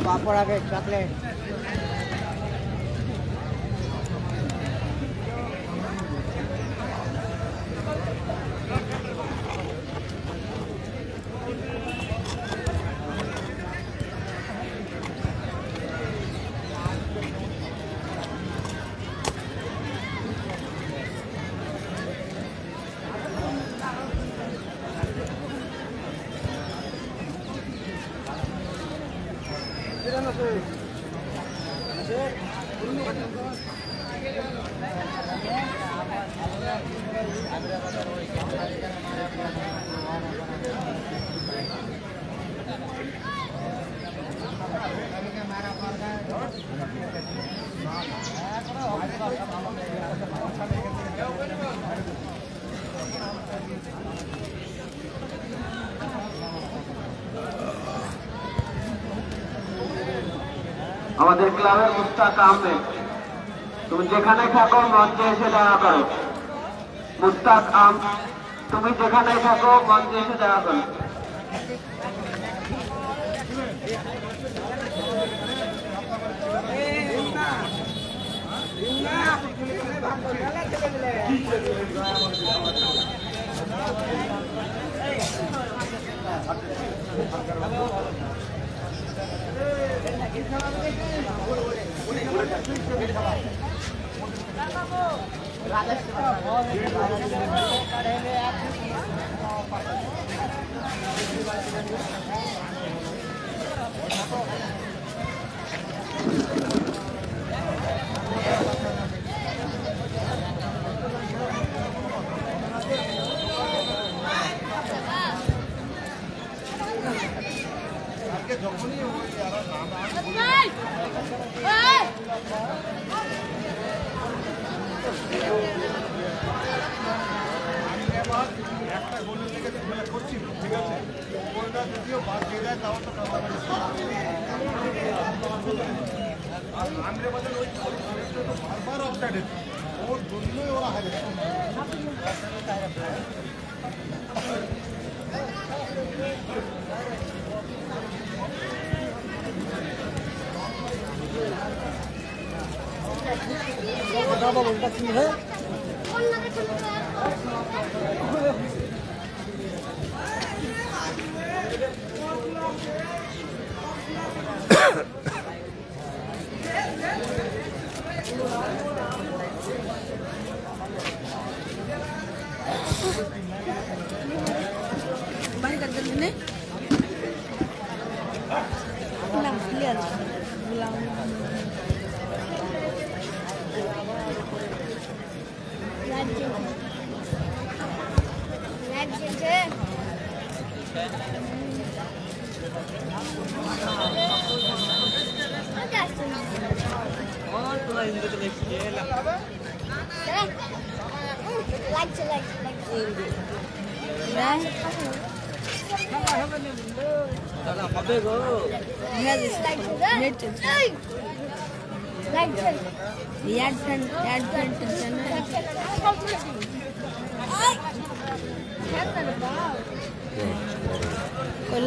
पापड़ आगे चॉकलेट আমাদের ক্লাবের মুস্তাক আহমেদ, তুমি যেখানে থাকো মঞ্চে এসে দেখা করো। মুস্তাক আহমেদ, তুমি যেখানে থাকো মঞ্চে এসে দেখা করো।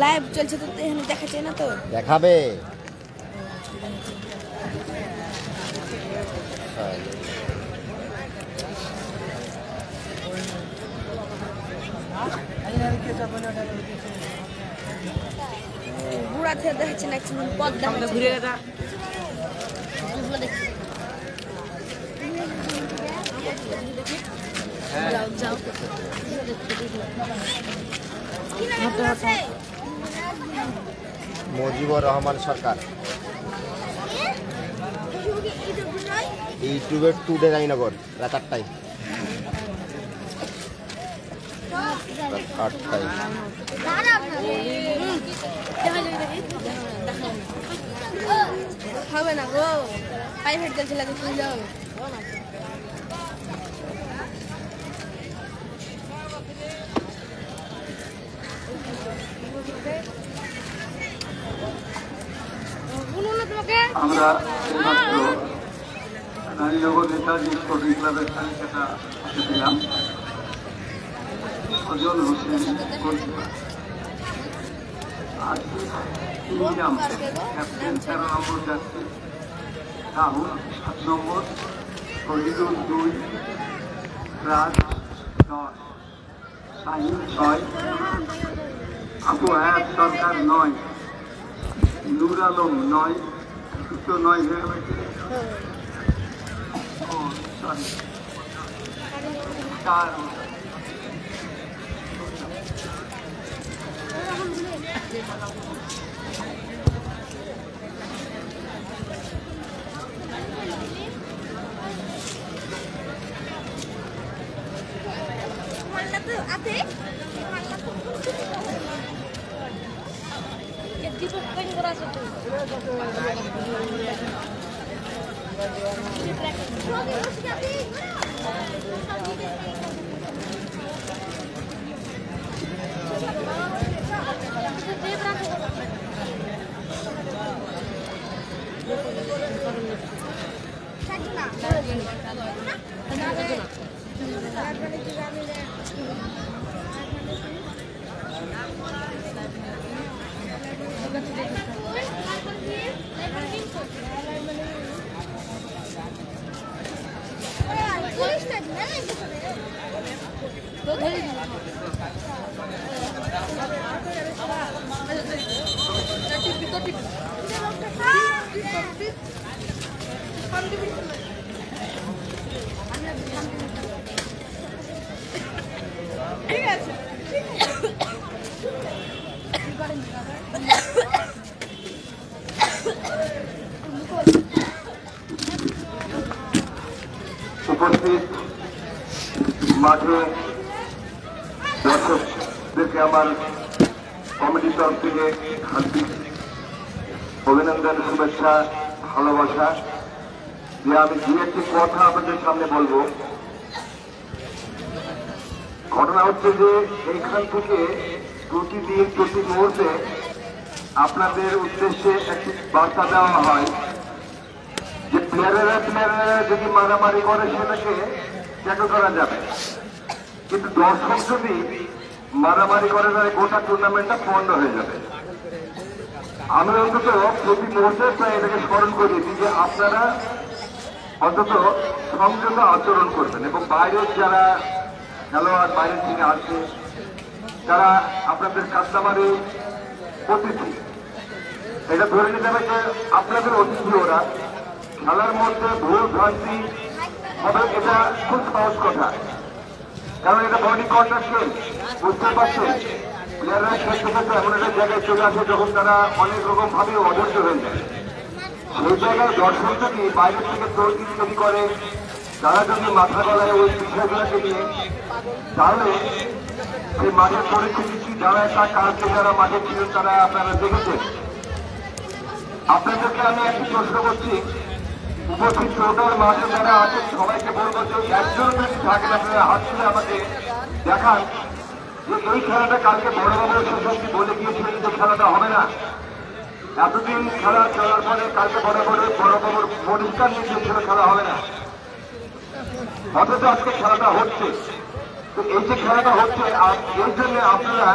লাইভ চলছে তো এখানে দেখাচ্ছে না তো দেখাবে বুড়া থেকে দেখাচ্ছে না একটু পথ দেখাচ্ছে ঘুরে গেছে যাও যাও মুজিবুর রহমান সরকার। ইউটিউবের টুডে রানীনগর রাত 8টায়। হবে না গো, প্রাইভেট চলছে লাগে শুনতে হবে। আমরা এইমাত্র রানীনগর নেতাজি স্পোর্টিং ক্লাবের তালিকাটা হাতে দিলাম। সজল হোসেন গোলকিপার, আসিফ ইনজাম ক্যাপ্টেন 13 নম্বর যাচ্ছে, রাহুল 7 নম্বর, শহীদুল 2, রাজ 10, শাহিন 6, আবু হায়াত সরকার 9, নূর আলম 9, 9 হয়ে গেছে। উপস্থিত মাঠে দর্শকদেরকে আমার কমিটির তরফ থেকে হার্দিক অভিনন্দন, শুভেচ্ছা, ভালোবাসা। যে আমি দু একটি কথা আপনাদের সামনে বলবো। ঘটনা হচ্ছে যে এইখান থেকে প্রতিদিন প্রতি মুহূর্তে আপনাদের উদ্দেশ্যে একটি বার্তা দেওয়া হয় যে প্লেয়ারেরা যদি মারামারি করে সেটাকে ট্যাকল করা যাবে, কিন্তু দর্শক যদি মারামারি করে তাহলে গোটা টুর্নামেন্টটা পণ্ড হয়ে যাবে। আমি অন্তত প্রতি মুহূর্তে প্রায় এটাকে স্মরণ করি যে আপনারা অন্তত সংযত আচরণ করবেন এবং বাইরের যারা খেলোয়াড় বাইরের থেকে আসে, যারা আপনাদের কাস্টমারের অতিথি, এটা ধরে নিতে হবে যে আপনাদের অতিথি ওরা। খেলার মধ্যে ভুল ভ্রান্তি হবে এটা খুব সহজ কথা, কারণ এটা বডি কন্ট্যাক্ট গেম, বুঝতে পারছেন। প্লেয়াররা খেলতে খেলতে এমন একটা জায়গায় চলে আসে যখন তারা অনেক রকম ভাবে অধৈর্য হয়ে যায়। সেই জায়গায় দর্শক যদি বাইরে থেকে তৈরি করে, তারা যদি মাথা গলায় ওই বিষয়গুলোকে নিয়ে, তাহলে সেই মাঠের পরিস্থিতি যারা একটা কালকে যারা মাঠে ছিলেন তারা আপনারা দেখেছেন। আপনাদেরকে আমি একটি প্রশ্ন করছি, উপস্থিত টোটাল মাঠে যারা আছেন সবাইকে বলবো যে একজন যদি থাকেন আপনারা হাত তুলে আমাকে দেখান যে এই খেলাটা কালকে বড় বাবুর সোসাইটি বলে গিয়েছিলেন যে খেলাটা হবে না। এতদিন খেলা চলার পরে কালকে বড় বাবুর পরিষ্কার নির্দেশিত খেলা হবে না, অথচ আজকে খেলাটা হচ্ছে। তো এই যে খেলাটা হচ্ছে এর জন্য আপনারা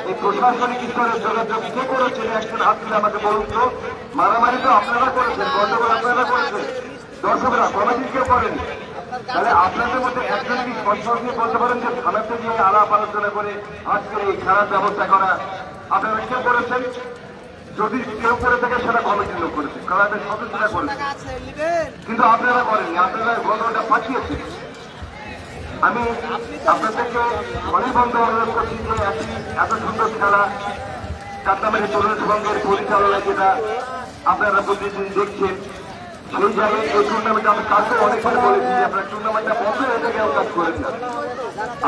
এই প্রশাসনিক স্তরের যোগাযোগ কে করেছেন একজন হাত তুলে আমাকে বলুন তো। মারামারি তো আপনারা করেছেন, গন্ডগোল আপনারা করেছেন, দর্শকরা কমিটি কেউ করেন। তাহলে আপনাদের মধ্যে একজন কি স্পষ্ট দিয়ে বলতে পারেন যে থানাতে গিয়ে আলাপ আলোচনা করে আজকের এই খেলার ব্যবস্থা করা আপনারা কেউ করেছেন? যদি কেউ করে থাকে সেটা কমিটির লোক করেছে, খেলাতে সদস্যরা করেছে, কিন্তু আপনারা করেননি, আপনারা গন্ডগোলটা পাঠিয়েছেন। আমি আপনাদেরকে অনেক বন্ধ অনুরোধ করছি যে এত সুন্দর খেলা কাটনামারি তরুণ সংঘের পরিচালনায় যেটা আপনারা প্রতিদিন দেখছেন, সেই জায়গায় এই টুর্নামেন্ট আমি কাজও অনেকবার বলেছি যে আপনারা টুর্নামেন্টটা বন্ধ হয়ে যায় কাজ করেন না।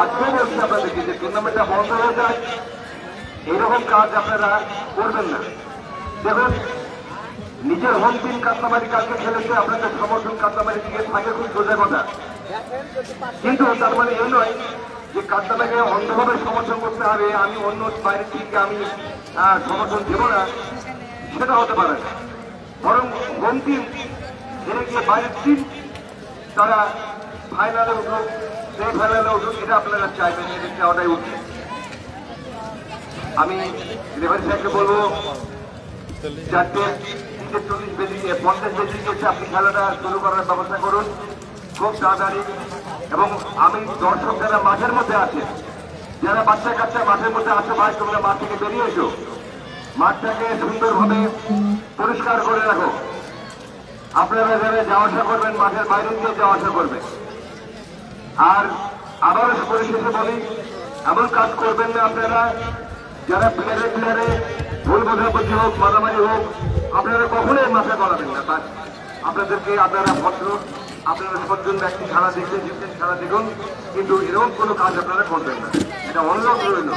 আজকেও বলছি আপনাদেরকে যে টুর্নামেন্টটা বন্ধ হয়ে যায় এইরকম কাজ আপনারা করবেন না। দেখুন, নিজের হোম টিম কাটনামারি কাজকে খেলেছে, আপনাদের সমর্থন কাটনামারি দিকে থাকে, খুব সোজা কথা। কিন্তু তার মানে এই নয় যে কাটনামারিকে অন্ধভাবে সমর্থন করতে হবে, আমি অন্য বাইরের টিমকে আমি সমর্থন দেব না, সেটা হতে পারে না। বরং হোম টিম হেরে গিয়ে বাইরের টিম তারা ফাইনালে উঠুক, সেমিফাইনালে উঠুক, এটা আপনারা চাইবেন, এদের চাওয়াটাই উঠবে। আমি রেফারি সাহেবকে বলবো 4:40 বেজে 50 বেজে গেছে, আপনি খেলাটা শুরু করার ব্যবস্থা করুন খুব তাড়াতাড়ি। এবং আমি দর্শক যারা মাঠের মধ্যে আছে, যারা বাচ্চা কাচ্চা মাঠের মধ্যে আছে, ভাই তোমরা মাঠ থেকে বেরিয়ে এসো, মাঠটাকে সুন্দরভাবে পরিষ্কার করে রাখো। আপনারা যারা যাওয়া আসা করবেন মাঠের বাইরে দিয়ে যাওয়া আসা করবেন। আর আবারও পরিশেষে বলি, এমন কাজ করবেন না আপনারা যারা প্লেয়ারে ভুল বোঝাবুঝি হোক, মারামারি হোক, আপনারা কখনোই মাথা গলাবেন না। বাস আপনাদেরকে আপনারা ভদ্র, আপনারা সজ্জন ব্যক্তি খেলা দেখতে জিতছেন, খেলা দেখুন, কিন্তু এরকম কোনো কাজ আপনারা করবেন না, এটা অনুরোধ রইল।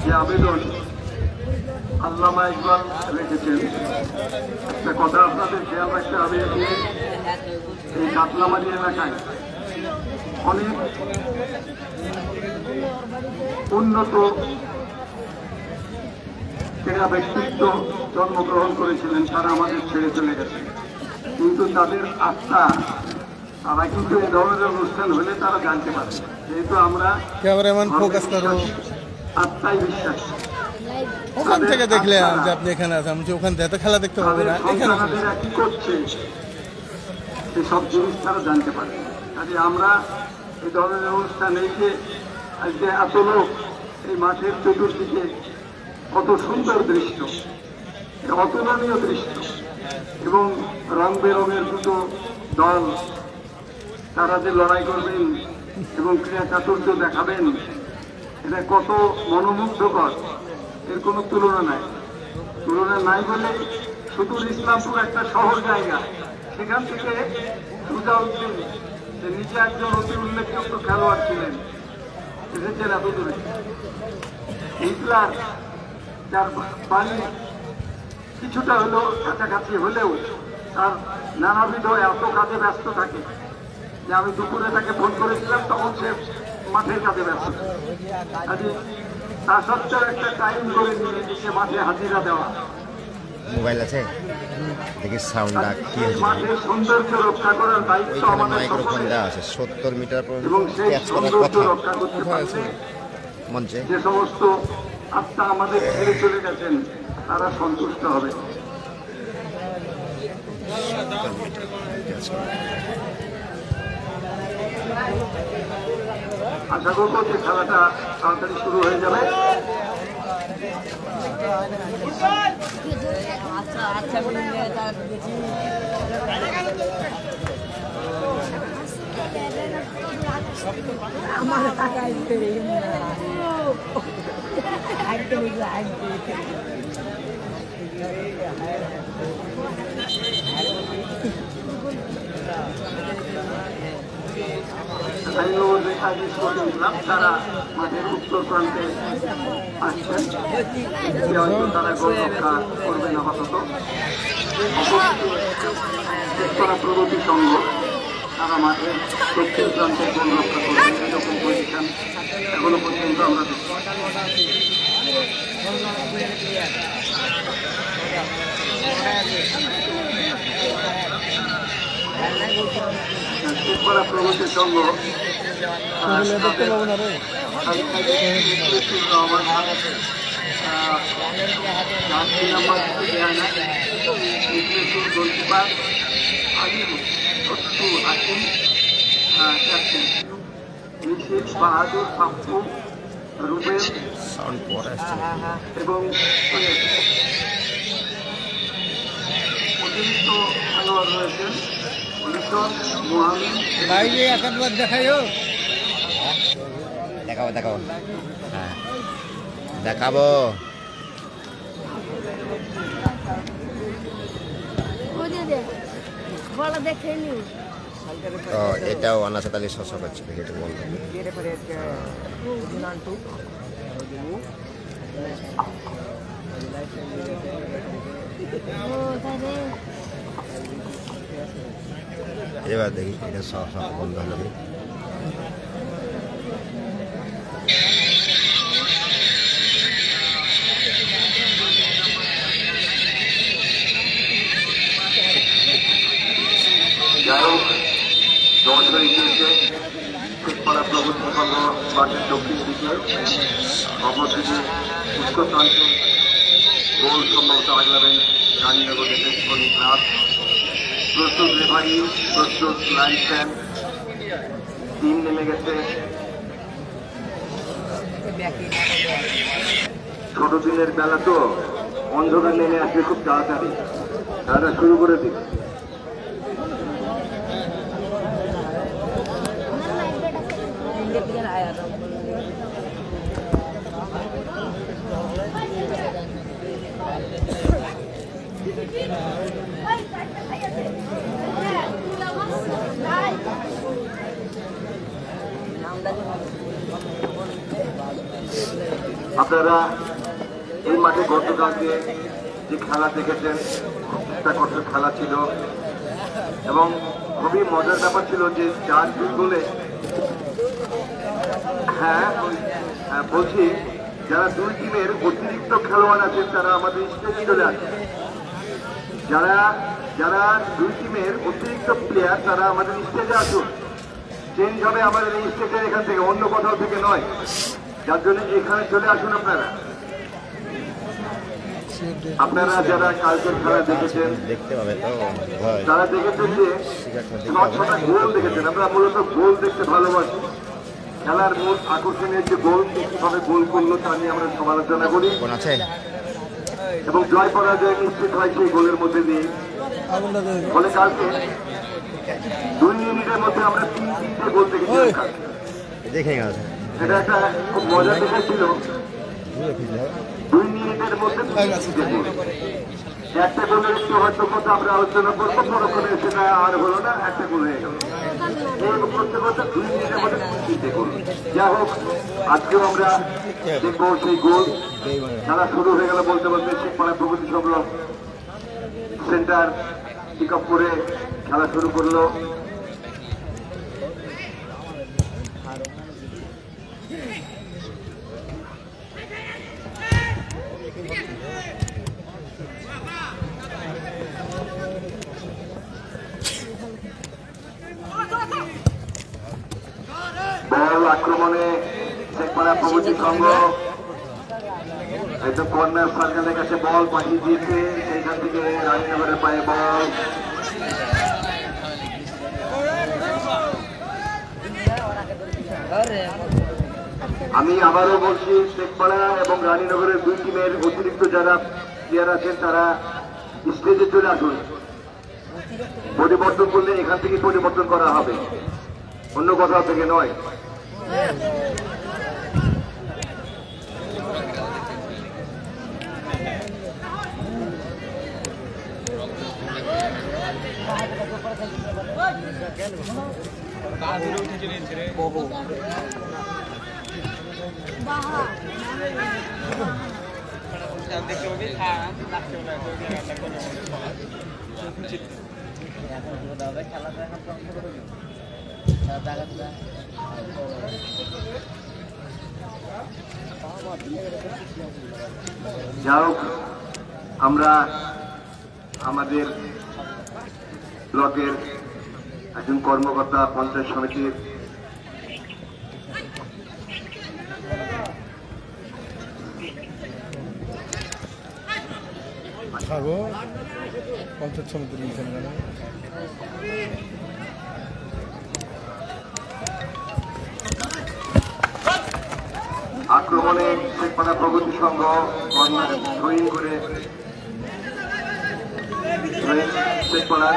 যে আবেদন আল্লামা ইকবাল রেখেছেন, একটা কথা আপনাদের খেয়াল রাখতে হবে যে এই কাটনামারি এলাকায় অনেক উন্নত ক্রীড়া ব্যক্তিত্ব জন্মগ্রহণ করেছিলেন, তারা আমাদের ছেড়ে চলে গেছে। কিন্তু তাদের আত্মা, তারা কিন্তু এই ধরনের অনুষ্ঠান হলে তারা জানতে পারে, যেহেতু আমরা আত্মাই বিশ্বাস। ওখান থেকে দেখলে যে আপনি এখানে আছেন, আমি ওখান থেকে খেলা দেখতে পাবো না, এখানে কি করছে সব জিনিস তারা জানতে পারে। কাজে আমরা এই ধরনের অনুষ্ঠান, এই যে আজকে এত লোক এই মাঠের চতুর্দিকে, কত সুন্দর দৃশ্য, অতুলনীয় দৃশ্য, এবং রং বেরঙের দুটো দল তারা যে লড়াই করবেন এবং ক্রীড়া চাতুর্য দেখাবেন, এটা কত মনোমুগ্ধকর, এর কোনো তুলনা নাই। তুলনা নাই বলে শুধু ইসলামপুর একটা শহর জায়গা, সেখান থেকে সুজাউদ্দিন নিজে একজন অতি উল্লেখযোগ্য খেলোয়াড় ছিলেন, এসেছেন এত দূরে। হিটলার যার বাড়ি কিছুটা হলেও কাছাকাছি হলেও তার নানাবিধ এত কাজে ব্যস্ত থাকে যে আমি দুপুরে তাকে ফোন করেছিলাম, তখন সে মাঠের কাজে ব্যস্ত। কাজে তা সত্ত্বেও একটা টাইম করে নিয়ে সে মাঠে হাজিরা দেওয়া। মোবাইল আছে দেখি সাউন্ডটা কি হয়েছে, মাঠের সৌন্দর্য রক্ষা করার দায়িত্ব আমাদের মাইক্রোফোন দেওয়া আছে 70 মিটার পর্যন্ত এবং সেই ক্যাচ করার সৌন্দর্য কথা রক্ষা করতে পারছে মঞ্চে। যে সমস্ত আত্মা আমাদের ছেড়ে চলে গেছেন তারা সন্তুষ্ট হবে। আশা করবো যে খেলাটা তাড়াতাড়ি শুরু হয়ে যাবে। আমার টাকা তারা মাঠের উত্তর প্রান্তে আসছেন, তারা গোল রক্ষা করবেন আপাতত। প্রগতি সংঘ তারা মাঠের দক্ষিণ প্রান্তে গোল রক্ষা করবেন, এরকম পজিশন এখনো পর্যন্ত আমরা দেখি। শেখপাড়া প্রগতির সঙ্গ দেখতে পাবো না রে। বাহাদুর পাপ্পু রুবেল সাউন্ড পরে আসছে এবং অতিরিক্ত খেলোয়াড় রয়েছেন লিটন মোহামিন। বাইরে একবার দেখাইও। দেখাবো দেখাবো হ্যাঁ দেখাবো। তো এটাও অনাসাদ আলী শশা করছিল যেটা বললাম। এবার দেখি এটা সব বন্ধ হলো। যাই হোক দর্শক গিয়েছে শেখপাড়া প্রগতি সংঘ মাঠের দক্ষিণ দিকে, অপরদিকে উত্তর প্রান্তে গোল সম্ভবত আগলাবেন রানীনগর ডিফেন্স কর্মী ক্লাব। প্রস্তুত রেফারি, প্রস্তুত লাইনম্যান, টিম নেমে গেছে। ছোট দিনের বেলা তো অন্ধকার নেমে আসবে খুব তাড়াতাড়ি, তারা শুরু করে দিন। আপনারা এই মাঠে গতকালকে যে খেলা দেখেছেন, একটা কঠোর খেলা ছিল এবং খুবই মজার ব্যাপার ছিল যে 4-2 গোলে। হ্যাঁ বলছি, যারা দুই টিমের অতিরিক্ত খেলোয়াড় আছেন তারা আমাদের স্টেজে চলে আসে। যারা যারা দুই টিমের অতিরিক্ত প্লেয়ার তারা আমাদের স্টেজে আসুন। চেঞ্জ হবে আমাদের এই স্টেজের এখান থেকে, অন্য কোথাও থেকে নয়। যার জন্য এখানে চলে আসুন আপনারা। আপনারা যারা কালকের খেলা দেখেছেন দেখতে পাবে তো তারা দেখেছেন যে 6টা গোল দেখেছেন। আমরা মূলত গোল দেখতে ভালোবাসি। খেলার মূল আকর্ষণীয় যে গোল, কিভাবে গোল করলো তা নিয়ে আমরা সমালোচনা করি কোন আছে এবং জয় পরাজয় নিশ্চিত হয় সেই গোলের মধ্যে দিয়ে। ফলে কালকে 2 মিনিটের মধ্যে আমরা 3-3টে গোল দেখেছিলাম। দেখে গেছে এটা একটা খুব মজার বিষয় ছিল। 2 মিনিটের মধ্যে 3-3টে গোল। একটা গোলের একটু হয়তো কথা আমরা আলোচনা করবো, পরক্ষণে সেটা আর হলো না, একটা গোল হয়ে গেল। করতে করতে 2 মিনিটের মধ্যে 3-3টে গোল। যা হোক, আজকেও আমরা দেখবো সেই গোল। খেলা শুরু হয়ে গেল বলতে বলতে শেখপাড়া প্রগতি সংঘ সেন্টার পিক আপ করে খেলা শুরু করলো। বল আক্রমণে শেখপাড়া প্রগতি সংঘ একদম কর্নার সার্কেলের কাছে বল পাঠিয়ে দিয়েছে। সেইখান থেকে রানীনগরের পায়ে বল। আমি আবারও বলছি, শেখপাড়া এবং রানীনগরের দুই টিমের অতিরিক্ত যারা প্লেয়ার আছেন তারা স্টেজে চলে আসুন। পরিবর্তন করলে এখান থেকে পরিবর্তন করা হবে, অন্য কোথাও থেকে নয়। যা হোক, আমরা আমাদের ব্লকের একজন কর্মকর্তা পঞ্চায়েত সমিতির পঞ্চায়েত সমিতির লিখেন কেন? আক্রমণে শেখপাড়া প্রগতি সংঘ ড্রয়িং করে শেখপাড়া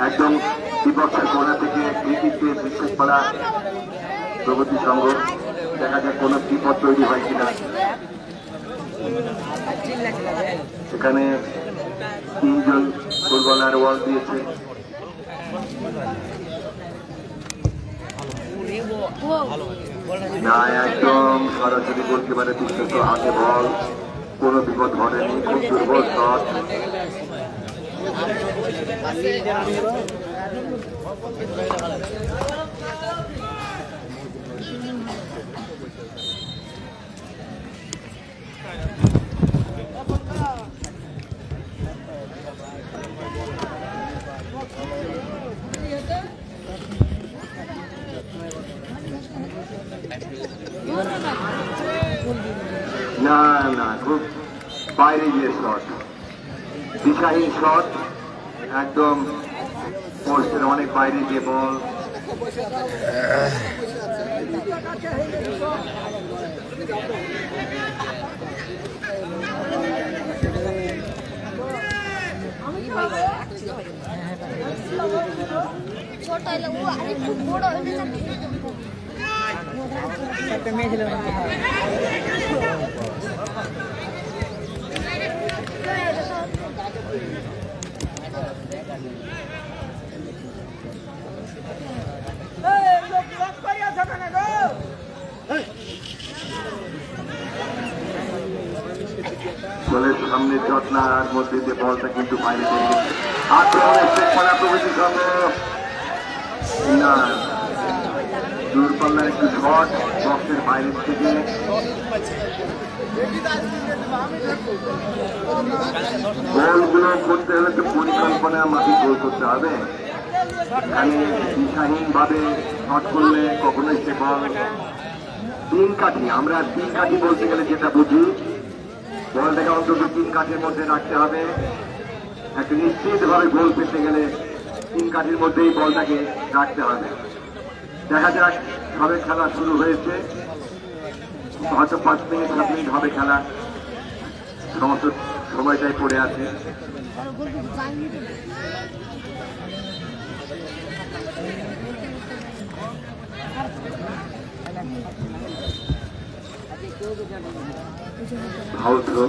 একদম বিপক্ষের কোণা থেকে কৃতিত্বে শেখপাড়া প্রগতি সংঘ। দেখা যায় কোনো বিপদ তৈরি হয় কিনা। এখানে 3 জন ফুটবলার ওয়াল দিয়েছে। না, একদম সরাসরি গোলকিপারে বিশ্বস্ত হাতে বল, কোনো বিপদ ঘটেনি। খুব দুর্বল শট। না না, খুব বাইরে গিয়ে শট, দিশাহীন শট, একদম পোস্টের অনেক বাইরে গিয়ে বল। গোলের সামনে জটলার মধ্যে যে বলটা কিন্তু বাইরে চলে গেছে। আক্রমণের শেখপাড়া প্রগতি সংঘ। না, দূরপাল্লার একটু শট বক্সের বাইরে থেকে। গোলগুলো করতে হলে তো পরিকল্পনা মাফিক গোল করতে হবে। এখানে দিশাহীন ভাবে শট করলে কখনোই সে বল 3 কাঠি। আমরা 3 কাঠি বলতে গেলে যেটা বুঝি, বলটাকে অন্তত 3 কাঠির মধ্যে রাখতে হবে। একটা নিশ্চিত ভাবে গোল পেতে গেলে 3 কাঠির মধ্যেই বলটাকে রাখতে হবে। দেখা যাক, ভাবে খেলা শুরু হয়েছে, হয়তো 5 মিনিট 7 মিনিট হবে খেলা, সমস্ত সময়টাই পড়ে আছে। Foul throw.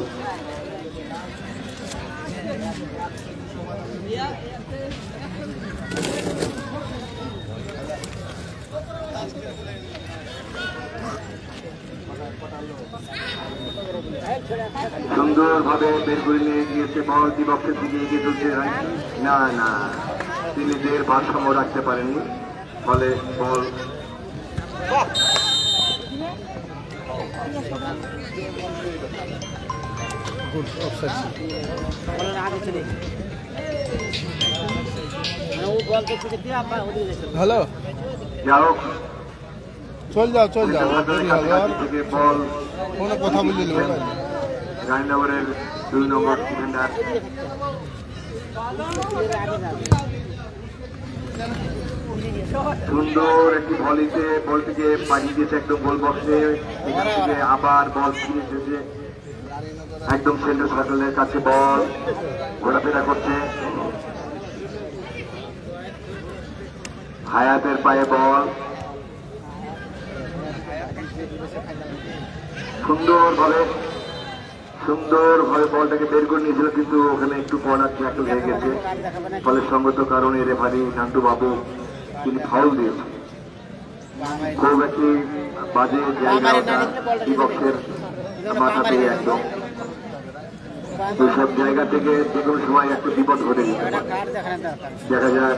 সুন্দরভাবে বের করে নিয়ে গিয়েছে বল, বিপক্ষের দিকে এগিয়ে চলছে। না না, তিনি দের ভারসাম্য রাখতে পারেননি, ফলে বল হ্যালো, যা হোক চল যাও চল যাও, থেকে বল কোনো কথা বললি রায়নগরের 2 নম্বর ডিফেন্ডার। সুন্দর একটি ভলিতে বলটিকে পাঠিয়ে দিয়েছে একদম গোল বক্সে। এখান থেকে আবার বল ফিরে এসেছে একদম সেন্টার সার্কেলের কাছে, বল ঘোরাফেরা করছে। হায়াতের পায়ে বল, সুন্দরভাবে বলটাকে বের করে নিয়েছিল, কিন্তু ওখানে একটু কর্নার ট্যাকল হয়ে গেছে। ফলে সঙ্গত কারণে রেফারি নান্টু বাবু তিনি ফাউল দিয়েছেন। খুব একটি বাজে জায়গা বিপক্ষের মাথা পেয়ে একদম এইসব জায়গা থেকে যে কোনো সময় একটা বিপদ ঘটে যেতে পারে। দেখা যায়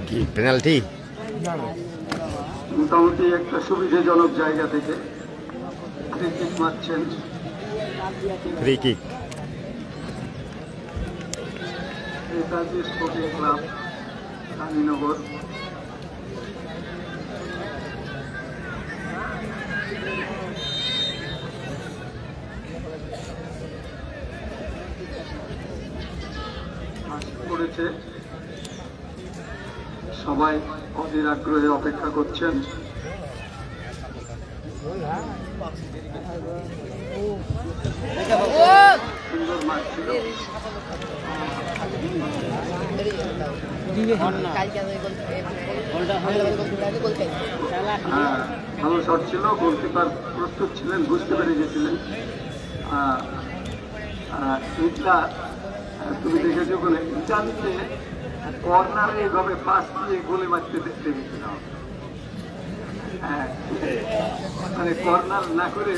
কি পেনাল্টি? মোটামুটি একটা সুবিধাজনক জায়গা থেকে ফ্রি কিক মারছেন। Free kick. Netaji sporting club Raninagar. করেছে সবাই অধীর আগ্রহে অপেক্ষা করছেন। সুন্দর মাঠ ছিল। ভালো শট ছিল, গোলকিপার প্রস্তুত ছিলেন, বুঝতে পেরে গেছিলেন। এইটা তুমি দেখেছো বলে ইটালিতে কর্নারে এভাবে পাস দিয়ে গোলে মারতে দেখতে গেছিলাম। হ্যাঁ, মানে কর্নার না করে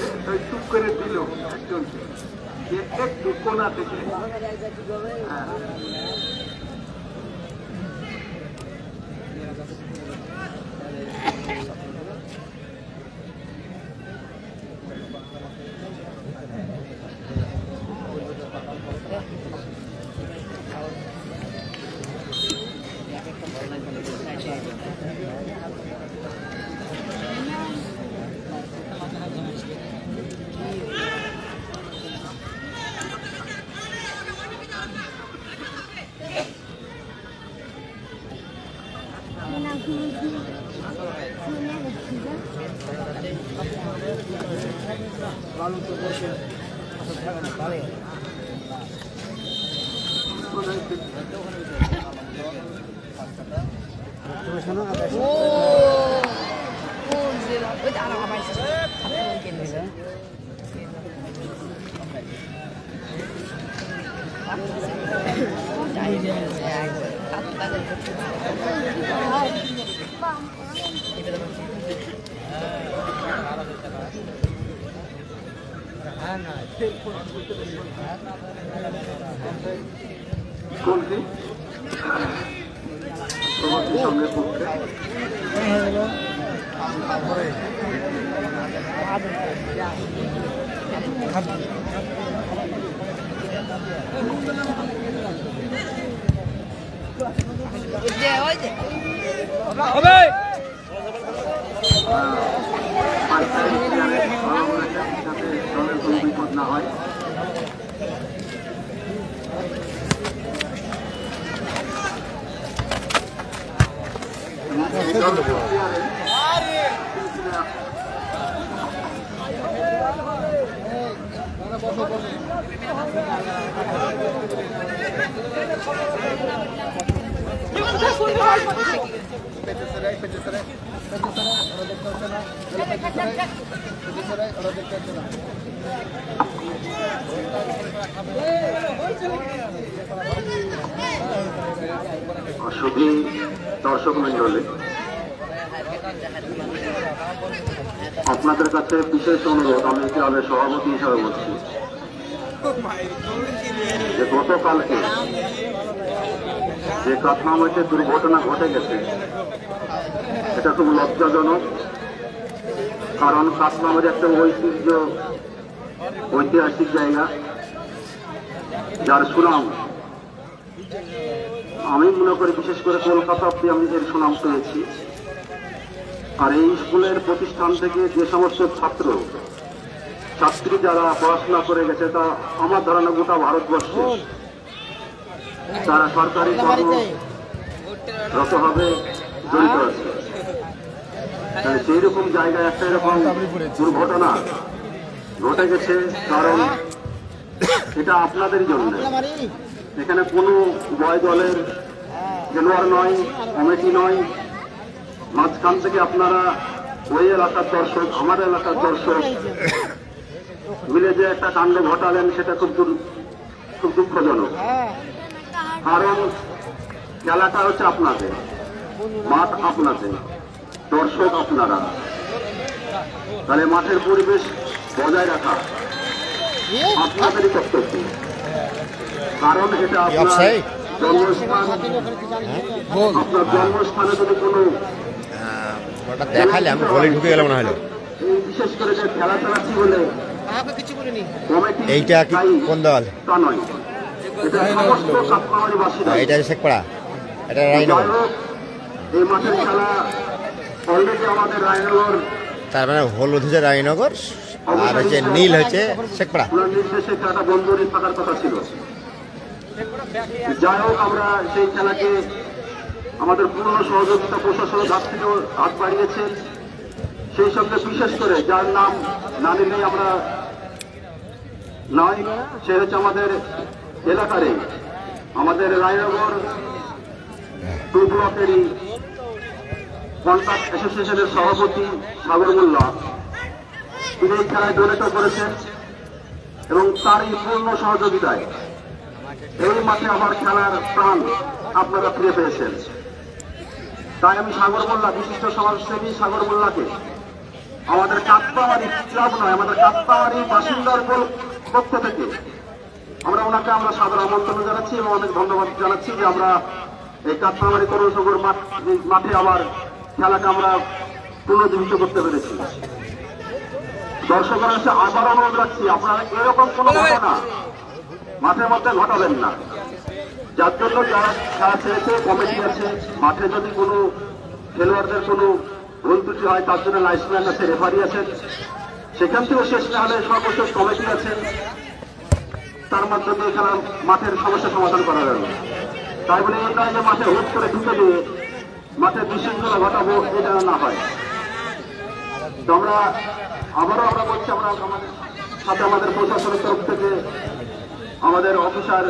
টুক করে দিল একজনকে, একটু কোনা থেকে। হ্যাঁ, কোনটি তোমাদের সঙ্গে পক্ষে যাতে দলের কোনো বিপদ না হয়। শুধু দর্শক মন্ডলী, আপনাদের কাছে বিশেষ অনুরোধ, আমি ক্লাবের সভাপতি হিসাবে বলছি যে গতকালকে যে কাঠমান্ডুতে দুর্ঘটনা ঘটে গেছে এটা খুব লজ্জাজনক। কারণ কাঠমান্ডুর একটা ঐতিহাসিক জায়গা, যার সুনাম আমি মনে করি বিশেষ করে কলকাতা অব্দি আমি এর সুনাম পেয়েছি। আর এই স্কুলের প্রতিষ্ঠান থেকে যে সমস্ত ছাত্রী যারা পড়াশোনা করে গেছে, তা আমার ধারণা গোটা ভারতবর্ষে তারা সরকারি কর্মরতভাবে জড়িত আছে। সেই রকম জায়গায় একটা এরকম দুর্ঘটনা ঘটে গেছে, কারণ এটা আপনাদের জন্য। এখানে কোনো উভয় দলের খেলোয়াড় নয়, কমিটি নয়, মাঝখান থেকে আপনারা ওই এলাকার দর্শক, আমার এলাকার দর্শক, মিলে যে একটা কাণ্ড ঘটালেন সেটা খুব দুঃখজনক। কারণ খেলাটা হচ্ছে আপনাদের, মাঠ আপনাদের, দর্শক আপনারা, তাহলে মাঠের পরিবেশ বজায় রাখা আপনাদেরই কর্তব্য। কারণ এটা আপনার জন্মস্থান, আপনার জন্মস্থানে যদি কোনো ওটা দেখালে আমি বলে ঢুকে গেলাম না হলো। এই বিশেষ করে যে খেলা চালাচ্ছি বলে কমিটি এইটা কি কোন দল? তা নয়, এটা সমস্ত কাতমামারি বাসীরা। এটা শেখপাড়া, এটা রায়নগর। এই মাঠের খেলা অলরেডি আমাদের রায়নগর, তার মানে হলুদ হচ্ছে রায়নগর আর হচ্ছে নীল হচ্ছে শেখপাড়া। নির্দেশে খেলাটা বন্ধ থাকার কথা ছিল। যাই হোক, আমরা সেই খেলাকে আমাদের পূর্ণ সহযোগিতা প্রশাসনের হাত থেকেও হাত বাড়িয়েছে। সেই সঙ্গে বিশেষ করে যার নাম না নিলেই আমরা নয়, সে হচ্ছে আমাদের এলাকারই, আমাদের রায়নগর 2 ব্লকেরই কন্ট্রাক্ট অ্যাসোসিয়েশনের সভাপতি সাগর মোল্লা। তিনি এই খেলায় ডোনেট করেছেন এবং তারই পূর্ণ সহযোগিতায় এই মাঠে আমার খেলার প্রাণ আপনারা ফিরে পেয়েছেন। তাই আমি সাগর মোল্লা, বিশিষ্ট সমাজসেবী সাগর মোল্লাকে, আমাদের কাপ্তামারি ক্লাব নয়, আমাদের কাপ্তামারি বাসিন্দার পক্ষ থেকে আমরা সাদর আমন্ত্রণ জানাচ্ছি এবং অনেক ধন্যবাদ জানাচ্ছি যে আমরা এই কাপ্তামারি পৌরসভার মাঠে আবার খেলাকে আমরা পুনর্জীবিত করতে পেরেছি। দর্শকরা এসে আবার অনুরোধ রাখছি, আপনারা এরকম কোনো ঘটনা মাঠের মধ্যে ঘটাবেন না। যার জন্য যারা খেলা ছেড়েছে, কমিটি আছে, মাঠে যদি কোনো খেলোয়াড়দের কোনো ভুল ত্রুটি হয় তার জন্য লাইসম্যান আছে, রেফারি আছেন, সেখান থেকে শেষ না হলে সর্বশেষ কমিটি আছেন, তার মাধ্যমে খেলার মাঠের সমস্যা সমাধান করা যাবে। তাই বলে এই নয় যে মাঠে হুট করে ঢুকে দিয়ে মাঠে বিশৃঙ্খলা ঘটাবো, এটা না হয়। তো আমরা বলছি, আমরা আমাদের সাথে আমাদের প্রশাসনের তরফ থেকে আমাদের অফিসার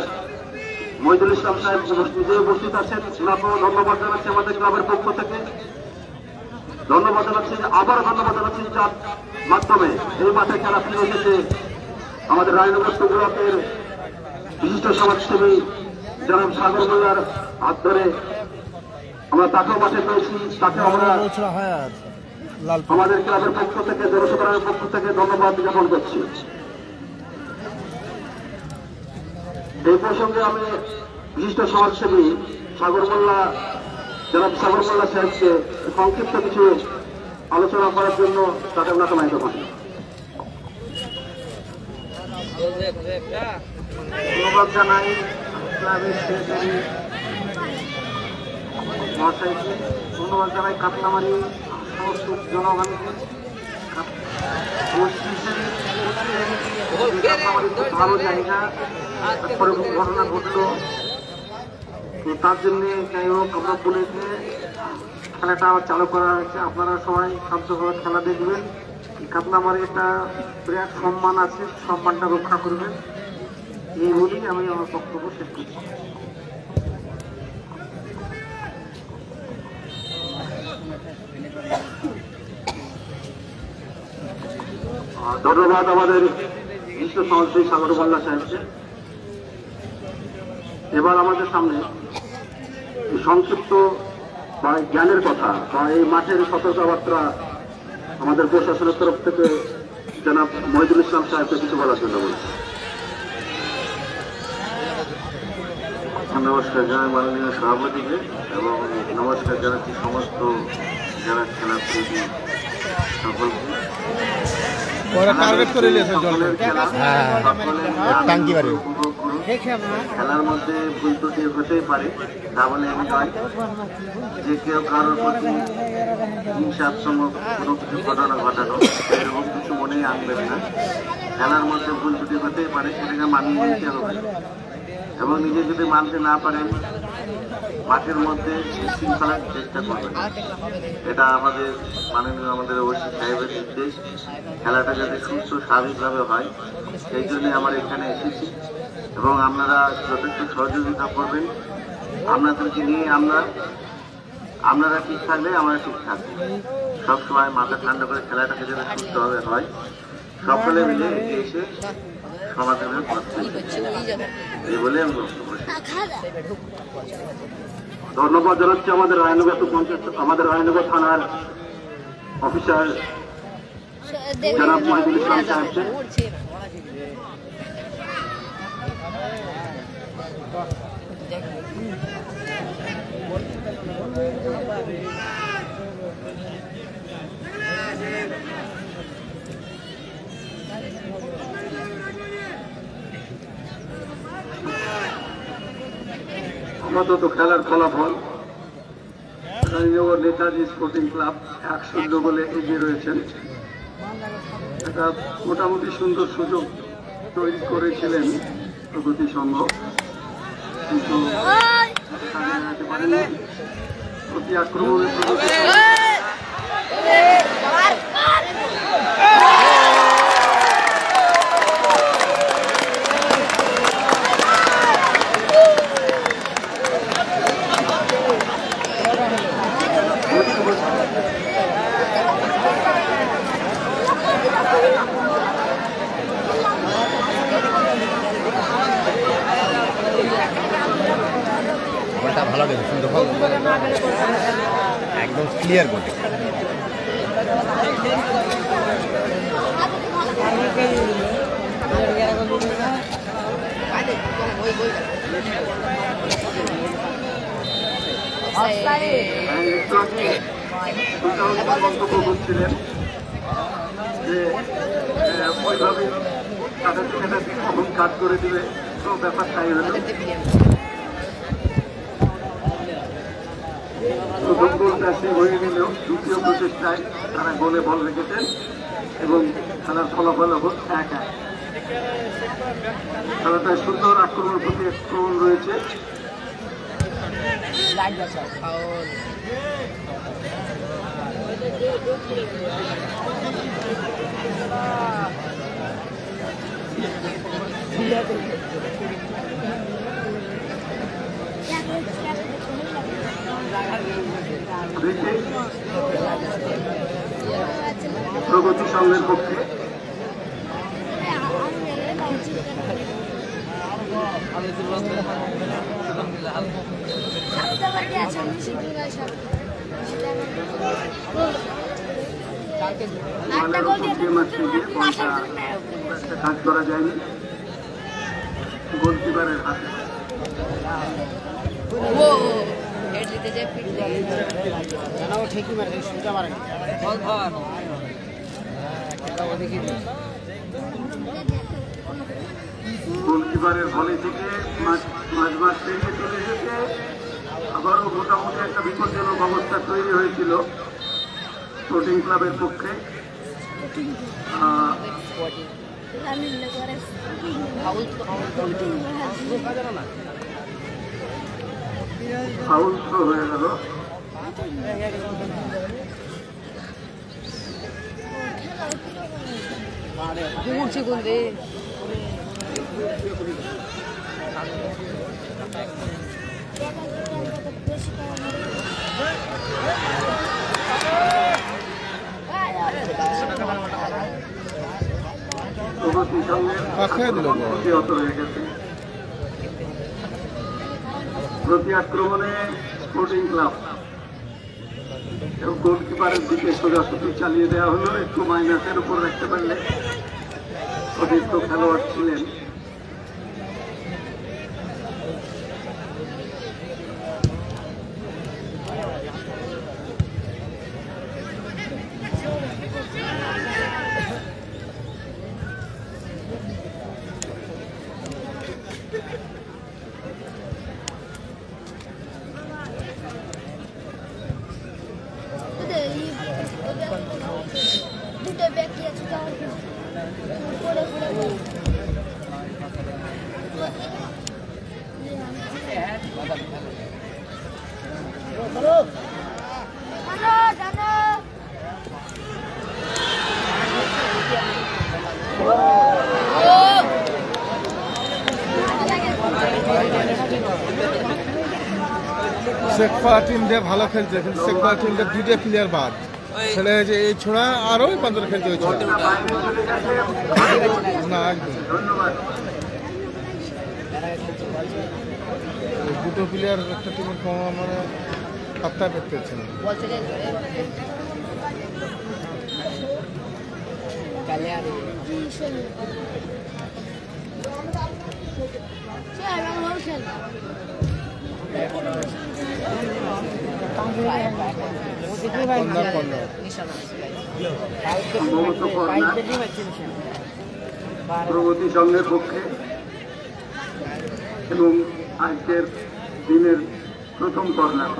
মহিদুল ইসলাম সাহেব নিজে উপস্থিত আছেন, ওনাকেও ধন্যবাদ জানাচ্ছি আমাদের ক্লাবের পক্ষ থেকে। ধন্যবাদ জানাচ্ছি, আবার ধন্যবাদ জানাচ্ছি যার মাধ্যমে এই মাঠে খেলা ফিরে এসেছে আমাদের রায়নগর 2 ব্লকের বিশিষ্ট সমাজসেবী জনাব সাগর মোল্লার হাত ধরে আমরা তাকেও মাঠে পেয়েছি। তাকে আমরা আমাদের ক্লাবের পক্ষ থেকে, জনসাধারণের পক্ষ থেকে ধন্যবাদ জ্ঞাপন করছি। এই প্রসঙ্গে আমি বিশিষ্ট সমাজসেবী সাগর মোল্লা, জনাব সাগর মোল্লা সাহেবকে সংক্ষিপ্ত কিছু আলোচনা করার জন্য তাকে আমরা সমাহিত করি। ধন্যবাদ জানাই ক্লাবের সেক্রেটারি মহাশয়কে, ধন্যবাদ জানাই কাতলামারি সমস্ত জনগণকে। খুব ভালো জায়গা, তারপরে ঘটনা ঘটলো, তার জন্য যাই হোক আমরা বলেছে খেলাটা আবার চালু করা হয়েছে। আপনারা সবাই শান্তভাবে খেলা দেখবেন। কাতলামারি একটা বিরাট সম্মান আছে, সম্মানটা রক্ষা করবেন, এই বলেই আমি আমার বক্তব্য শেষ করছি। ধন্যবাদ আমাদের বিশিষ্ট সমাজসেবী সাগর মোল্লা সাহেবকে। এবার আমাদের সামনে সংক্ষিপ্ত বা জ্ঞানের কথা বা এই মাঠের সতর্কবার্তা আমাদের প্রশাসনের তরফ থেকে জনাব মহিদুল ইসলাম সাহেবকে কিছু বলার জন্য বলছি। নমস্কার জানাই মাননীয় সভাপতিকে এবং নমস্কার জানাচ্ছি সমস্ত যারা খেলা প্রেমী সকলকে। খেলার মধ্যে ভুল ত্রুটি হতেই পারে, তা বলে আমি নয় যে কেউ কারোর প্রতি হিংসাত্মক কোনো কিছু ঘটনা ঘটানো এরকম কিছু মনেই আনবেন না। খেলার মধ্যে ভুল ত্রুটি হতেই পারে, সেটাকে মানিয়ে নিতে হবে এবং নিজে যদি মানতে না পারেন মাঠের মধ্যে শৃঙ্খলার চেষ্টা করবেন। এটা আমাদের মাননীয় আমাদের ওসি সাহেবের নির্দেশ। খেলাটা যাতে সুস্থ স্বাভাবিকভাবে হয় সেই জন্য আমরা এখানে এসেছি এবং আপনারা যথেষ্ট সহযোগিতা করবেন। আপনাদেরকে নিয়ে আপনারা ঠিক থাকলে আমরা ঠিক থাকবো। সবসময় মাথা ঠান্ডা করে খেলাটাকে যাতে সুস্থভাবে হয় সকলে মিলে এগিয়ে এসে সমাধানের পথ এই বলে আমি বক্তব্য ধন্যবাদ জানাচ্ছি আমাদের রায়নগর থানার অফিসার জনাব মহিদুল ইসলাম সাহেবকে। আপাতত খেলার ফলাফল রানীনগর নেতাজি স্পোর্টিং ক্লাব 1-0 গোলে এগিয়ে রয়েছেন। একটা মোটামুটি সুন্দর সুযোগ তৈরি করেছিলেন প্রগতি সংঘ, কিন্তু প্রতি আক্রমণে প্রগতি ভালো লাগে, সুন্দর একদম ক্লিয়ার বলে। মন্তব্য করছিলেন যে ওইভাবে তাদের কখন কাজ করে দিবে, তো ব্যাপারটাই হলো প্রথম গোলটা সেই হয়ে গেলেও দ্বিতীয় প্রচেষ্টায় তারা গোলে বল রেখেছেন এবং খেলার ফলাফল হল 1-1। খেলাটায় সুন্দর আক্রমণ প্রতি আক্রমণ রয়েছে। প্রগতি সংঘের পক্ষে কাজ করা যায়নি গোলকিপারের হাতে। গোলকিপারের ভলি থেকে মাঝ পেরিয়ে চলে এসেছে। আবারও মোটামুটি একটা বিপজ্জনক অবস্থা তৈরি হয়েছিল স্পোর্টিং ক্লাবের পক্ষে। ফাউল থ্রো হয়ে গেল। প্রগতি সংঘের প্রতিহত হয়ে গেছে। প্রতি আক্রমণে স্পোর্টিং ক্লাব এবং গোলকিপারের দিকে সোজাসুজি চালিয়ে দেওয়া হলো। একটু মাইনাসের উপর রাখতে পারলে অতিরিক্ত খেলোয়াড় ছিলেন। শেখফা টিম দিয়ে ভালো খেলছে, কিন্তু শেখফা টিমটা 2টা প্লেয়ার বাদ। ছেলে হয়েছে এই ছোড়া আর ওই পাঁচজন খেলছে ওই ছোড়া না একদম দুটো প্লেয়ার একটা টিমের মানে পাত্তা করতে হচ্ছে না প্রগতি সংঘের পক্ষে এবং আজকের দিনের প্রথম কর্নার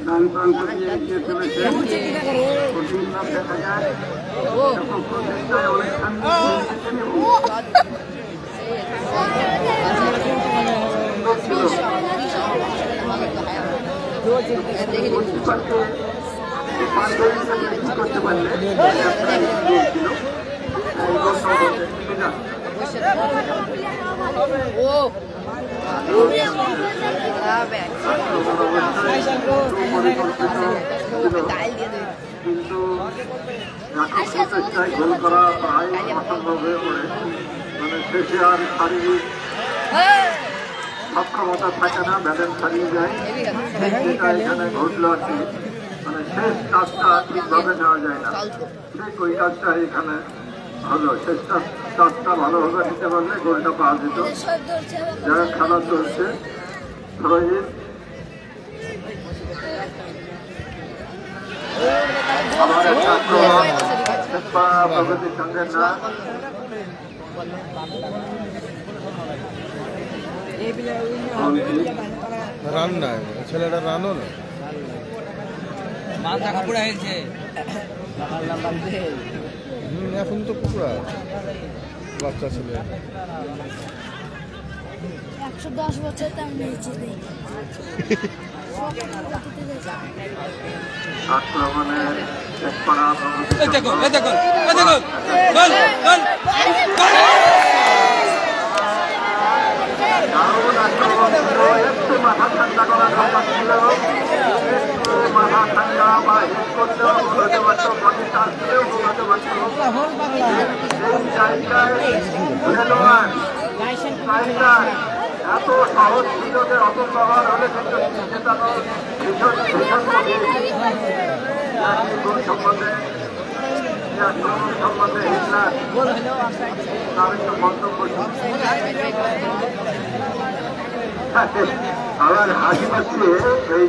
ডান প্রান্ত দিয়ে এগিয়ে চলেছে দেখা যায় করতে পারলে কিন্তু চেষ্টায় গোল করা প্রায় অসম্ভব হয়ে পড়ে মানে শেষে আর শারীরিক সক্ষমতা থাকে না ব্যালেন্স হারিয়ে যায় যেটা এখানে ঘটলো আর কি মানে শেষ কাজটা ঠিকভাবে নেওয়া যায় না ঠিক ওই কাজটা এখানে হলো শেষ কাজটা ভালোভাবে নিতে পারলে গোলটা পাওয়া যেত যারা খেলা চলছে রোহিত আমার একটা প্রগতির সঙ্গে না রান না ছেলেটা রানও না এখন তো পুরা বাচ্চা ছেলে 110 বছর তার নিয়েছে আক্রমণের এক পাড়া দারুণ আক্রমণ ছিল একটু মাথা ঠান্ডা করা দরকার ছিল মাথা ঠান্ডা বা হিট করলেও ঘুরতে পারত বডি চার্জ দিলেও ঘুরতে পারত সেই জায়গায় খেলোয়াড় এত সহজ ছিল যে অত ব্যবহার হলে কিন্তু জেতানোর ভীষণ গোল সম্বন্ধে সম্বন্ধে হিটলার তার একটা মন্তব্য আমার হাসি পাচ্ছে এই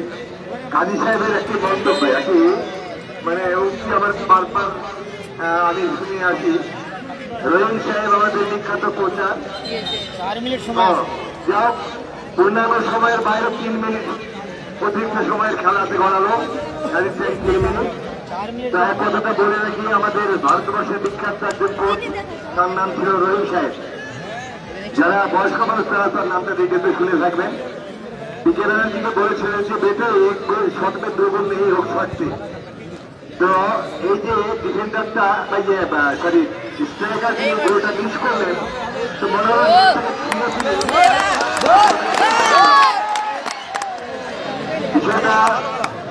কাজী সাহেবের একটি মন্তব্য একই মানে উক্তি আমার বারবার আমি শুনে আসি রহিম সাহেব আমাদের বিখ্যাত কোচার যাও পূর্ণাঙ্গ সময়ের বাইরে 3 মিনিট অতিরিক্ত সময়ের খেলাতে গড়ালো 3 মিনিট তাই কথাটা বলে রাখি আমাদের ভারতবর্ষের বিখ্যাত একজন কোচ তার নাম ছিল রহিম সাহেব যারা বয়স্ক মানুষ তারা তার নামটা দেখে শুনে থাকবেন বিকেরানজিকে বলেছিলেন যে বেটা এক শট में 2 गोल नहीं रोक सकते তো এই যে ডিফেন্ডারটা বা যে সরি স্ট্রাইকার যে গোলটা মিস করলেন তো মনে হয় বিষয়টা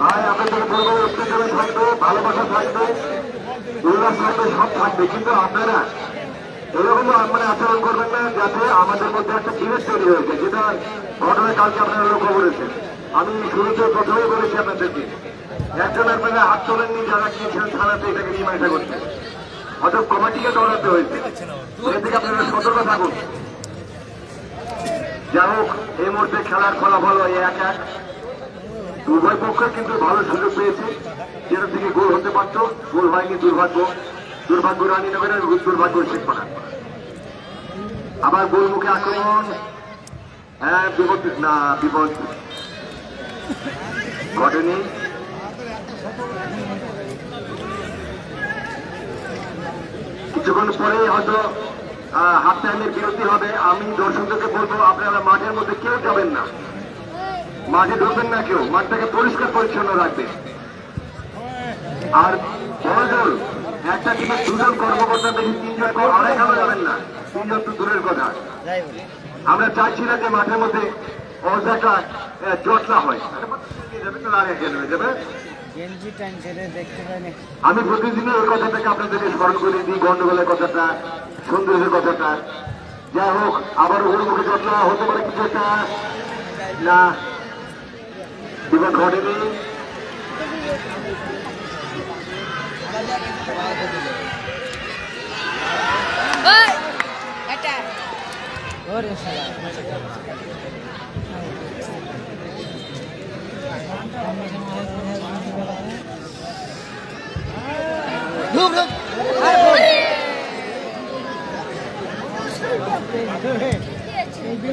ভাই আপনাদের বলবো উত্তেজনা থাকবে ভালোবাসা থাকবে উল্লাস থাকবে সব থাকবে কিন্তু আপনারা এরকম মানে আচরণ করবেন না যাতে আমাদের মধ্যে একটা বিভেদ তৈরি হয়েছে যেটা ঘটনায় কালকে আপনারা লক্ষ্য করেছেন আমি শুরুতে প্রথমেই বলেছি আপনাদেরকে একজন আপনারা হাত তোলেননি যারা গিয়েছিলেন থানাতে এটাকে মীমাংসা করতে হয়তো কমিটিকে দৌড়াতে হয়েছে এর থেকে আপনারা সতর্ক থাকুন যা হোক এই মুহূর্তে খেলার ফলাফল 1-1 উভয় পক্ষে কিন্তু ভালো সুযোগ পেয়েছে যেটা থেকে গোল হতে পারত গোল হয়নি দুর্ভাগ্য রানীনগরের দুর্ভাগ্য শেখপাড়া আবার গোলমুখে আক্রমণ হ্যাঁ বিপদ ঘটেনি। কিছুক্ষণ পরে হয়তো হাফ টাইমের বিরতি হবে। আমি দর্শকদেরকে বলবো আপনারা মাঠের মধ্যে কেউ যাবেন না, মাঠে ঢুকবেন না কেউ, মাঠটাকে পরিষ্কার পরিচ্ছন্ন রাখবেন। আর বড়জোর একটা টিমের দুজন কর্মকর্তা দেখি তিনজন আড়াই খানো যাবেন না, তিনজন তো দূরের কথা। আমরা চাইছি না যে মাঠের মধ্যে অবস্থাটা জটলা হয়। আমি প্রতিদিনই ওই কথাটাকে আপনাদেরকে স্মরণ করে দিই, গন্ডগোলের কথাটা, সৌন্দর্যের কথাটা। যাই হোক, আবার অভিমুখে জটলা হতে পারে কিছু একটা না, জীবন ঘটেনি।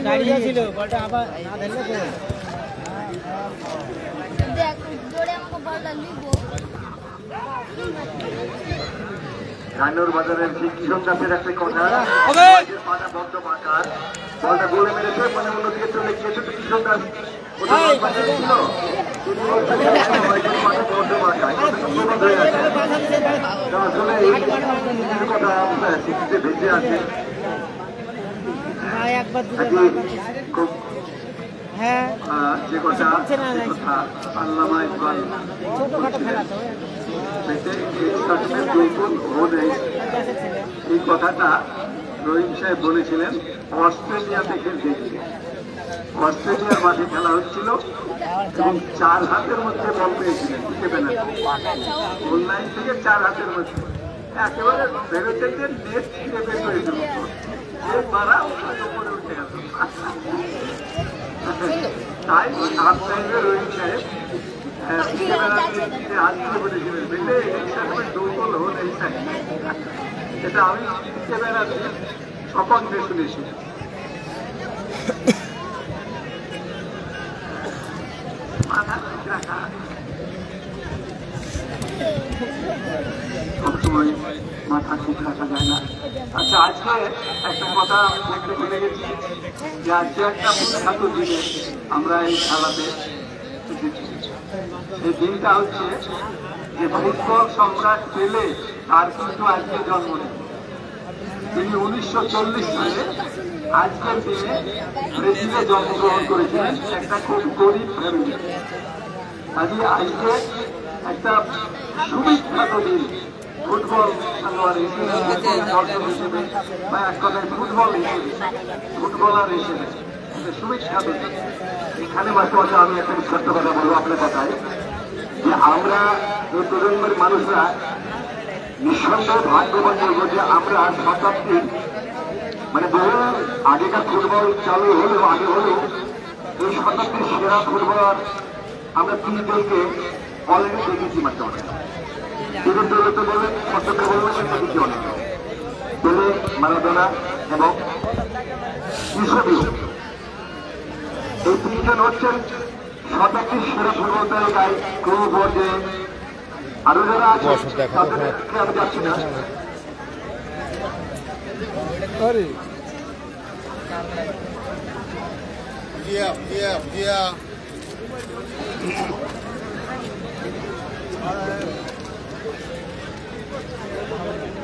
দাঁড়িয়ে ছিল বলটা আবার না ধরলে দেখ দৌড়ে আমাকে বলটা নিব। কানুর বাজারের সেই কিশোর দাসের একটা কথা, পাটা বদ্ধ পাকার বলটা গোলে মেরেছে, মানে অন্যদিকে চলে গিয়েছে। তো কিশোর দাস ছিল আসলে এই কথা স্মৃতিতে ভেসে আছে। যে কথা আল্লামা ইকবাল এই কথাটা রহিম সাহেব বলেছিলেন অস্ট্রেলিয়াতে খেলতে গিয়ে। অস্ট্রেলিয়ার মাঠে খেলা হচ্ছিল এবং 4 হাতের মধ্যে বল পেয়েছিলেন, গোল লাইন থেকে 4 হাতের মধ্যে একেবারে ভেবে থেকে নেট ছিঁড়ে বের হয়েছিল, মারা উপরে উঠে গেল। তাই হাফ টাইমে রহিম সাহেব এটা আমি সকলে শুনেছি। সবসময় মাথা ঠিক রাখা যায় না। আচ্ছা, আজকে একটা কথা বলতে ভুলে গেছি যে আজকে একটা বিখ্যাত দিনে আমরা এই খেলাতে এসেছি। এই দিনটা হচ্ছে যে ফুটবল সম্রাট পেলে তার কিন্তু আজকে জন্মদিন। তিনি 1940 সালে আজকের দিনে ব্রাজিলে জন্মগ্রহণ করেছিলেন, একটা খুব গরিব ফ্যামিলি। আজকে একটা সুবিখ্যাত দিন ফুটবল খেলোয়াড় হিসেবে, দর্শক হিসেবে, বা এক কথায় ফুটবল হিসেবে, ফুটবলার হিসেবে সুবিখ্যাত দিন। এখানে মাঝে মাঝে আমি একটা ছোট্ট কথা বলবো আপনার কথায়, যে আমরা এই প্রজন্মের মানুষরা নিঃসন্দেহে ভাগ্যবান বলবো যে আমরা শতাব্দীর মানে বহু আগেকার ফুটবল চালু হলেও আগে হলেও এই শতাব্দীর সেরা ফুটবলার আমরা 3 জনকে অলরেডি দেখেছি। মাত্র অনেক দুজন দলে তো বললেন, সত্যকে বললেন, দেখেছি অনেক পেলে, মারাদোনা এবং ইউসেবিও। এই 3 জন হচ্ছেন শতাব্দীর সেরা ফুটবল তালিকায় ক্রম পর্যায়ে। আরো যারা আছে তাদেরকে আমি যাচ্ছি না।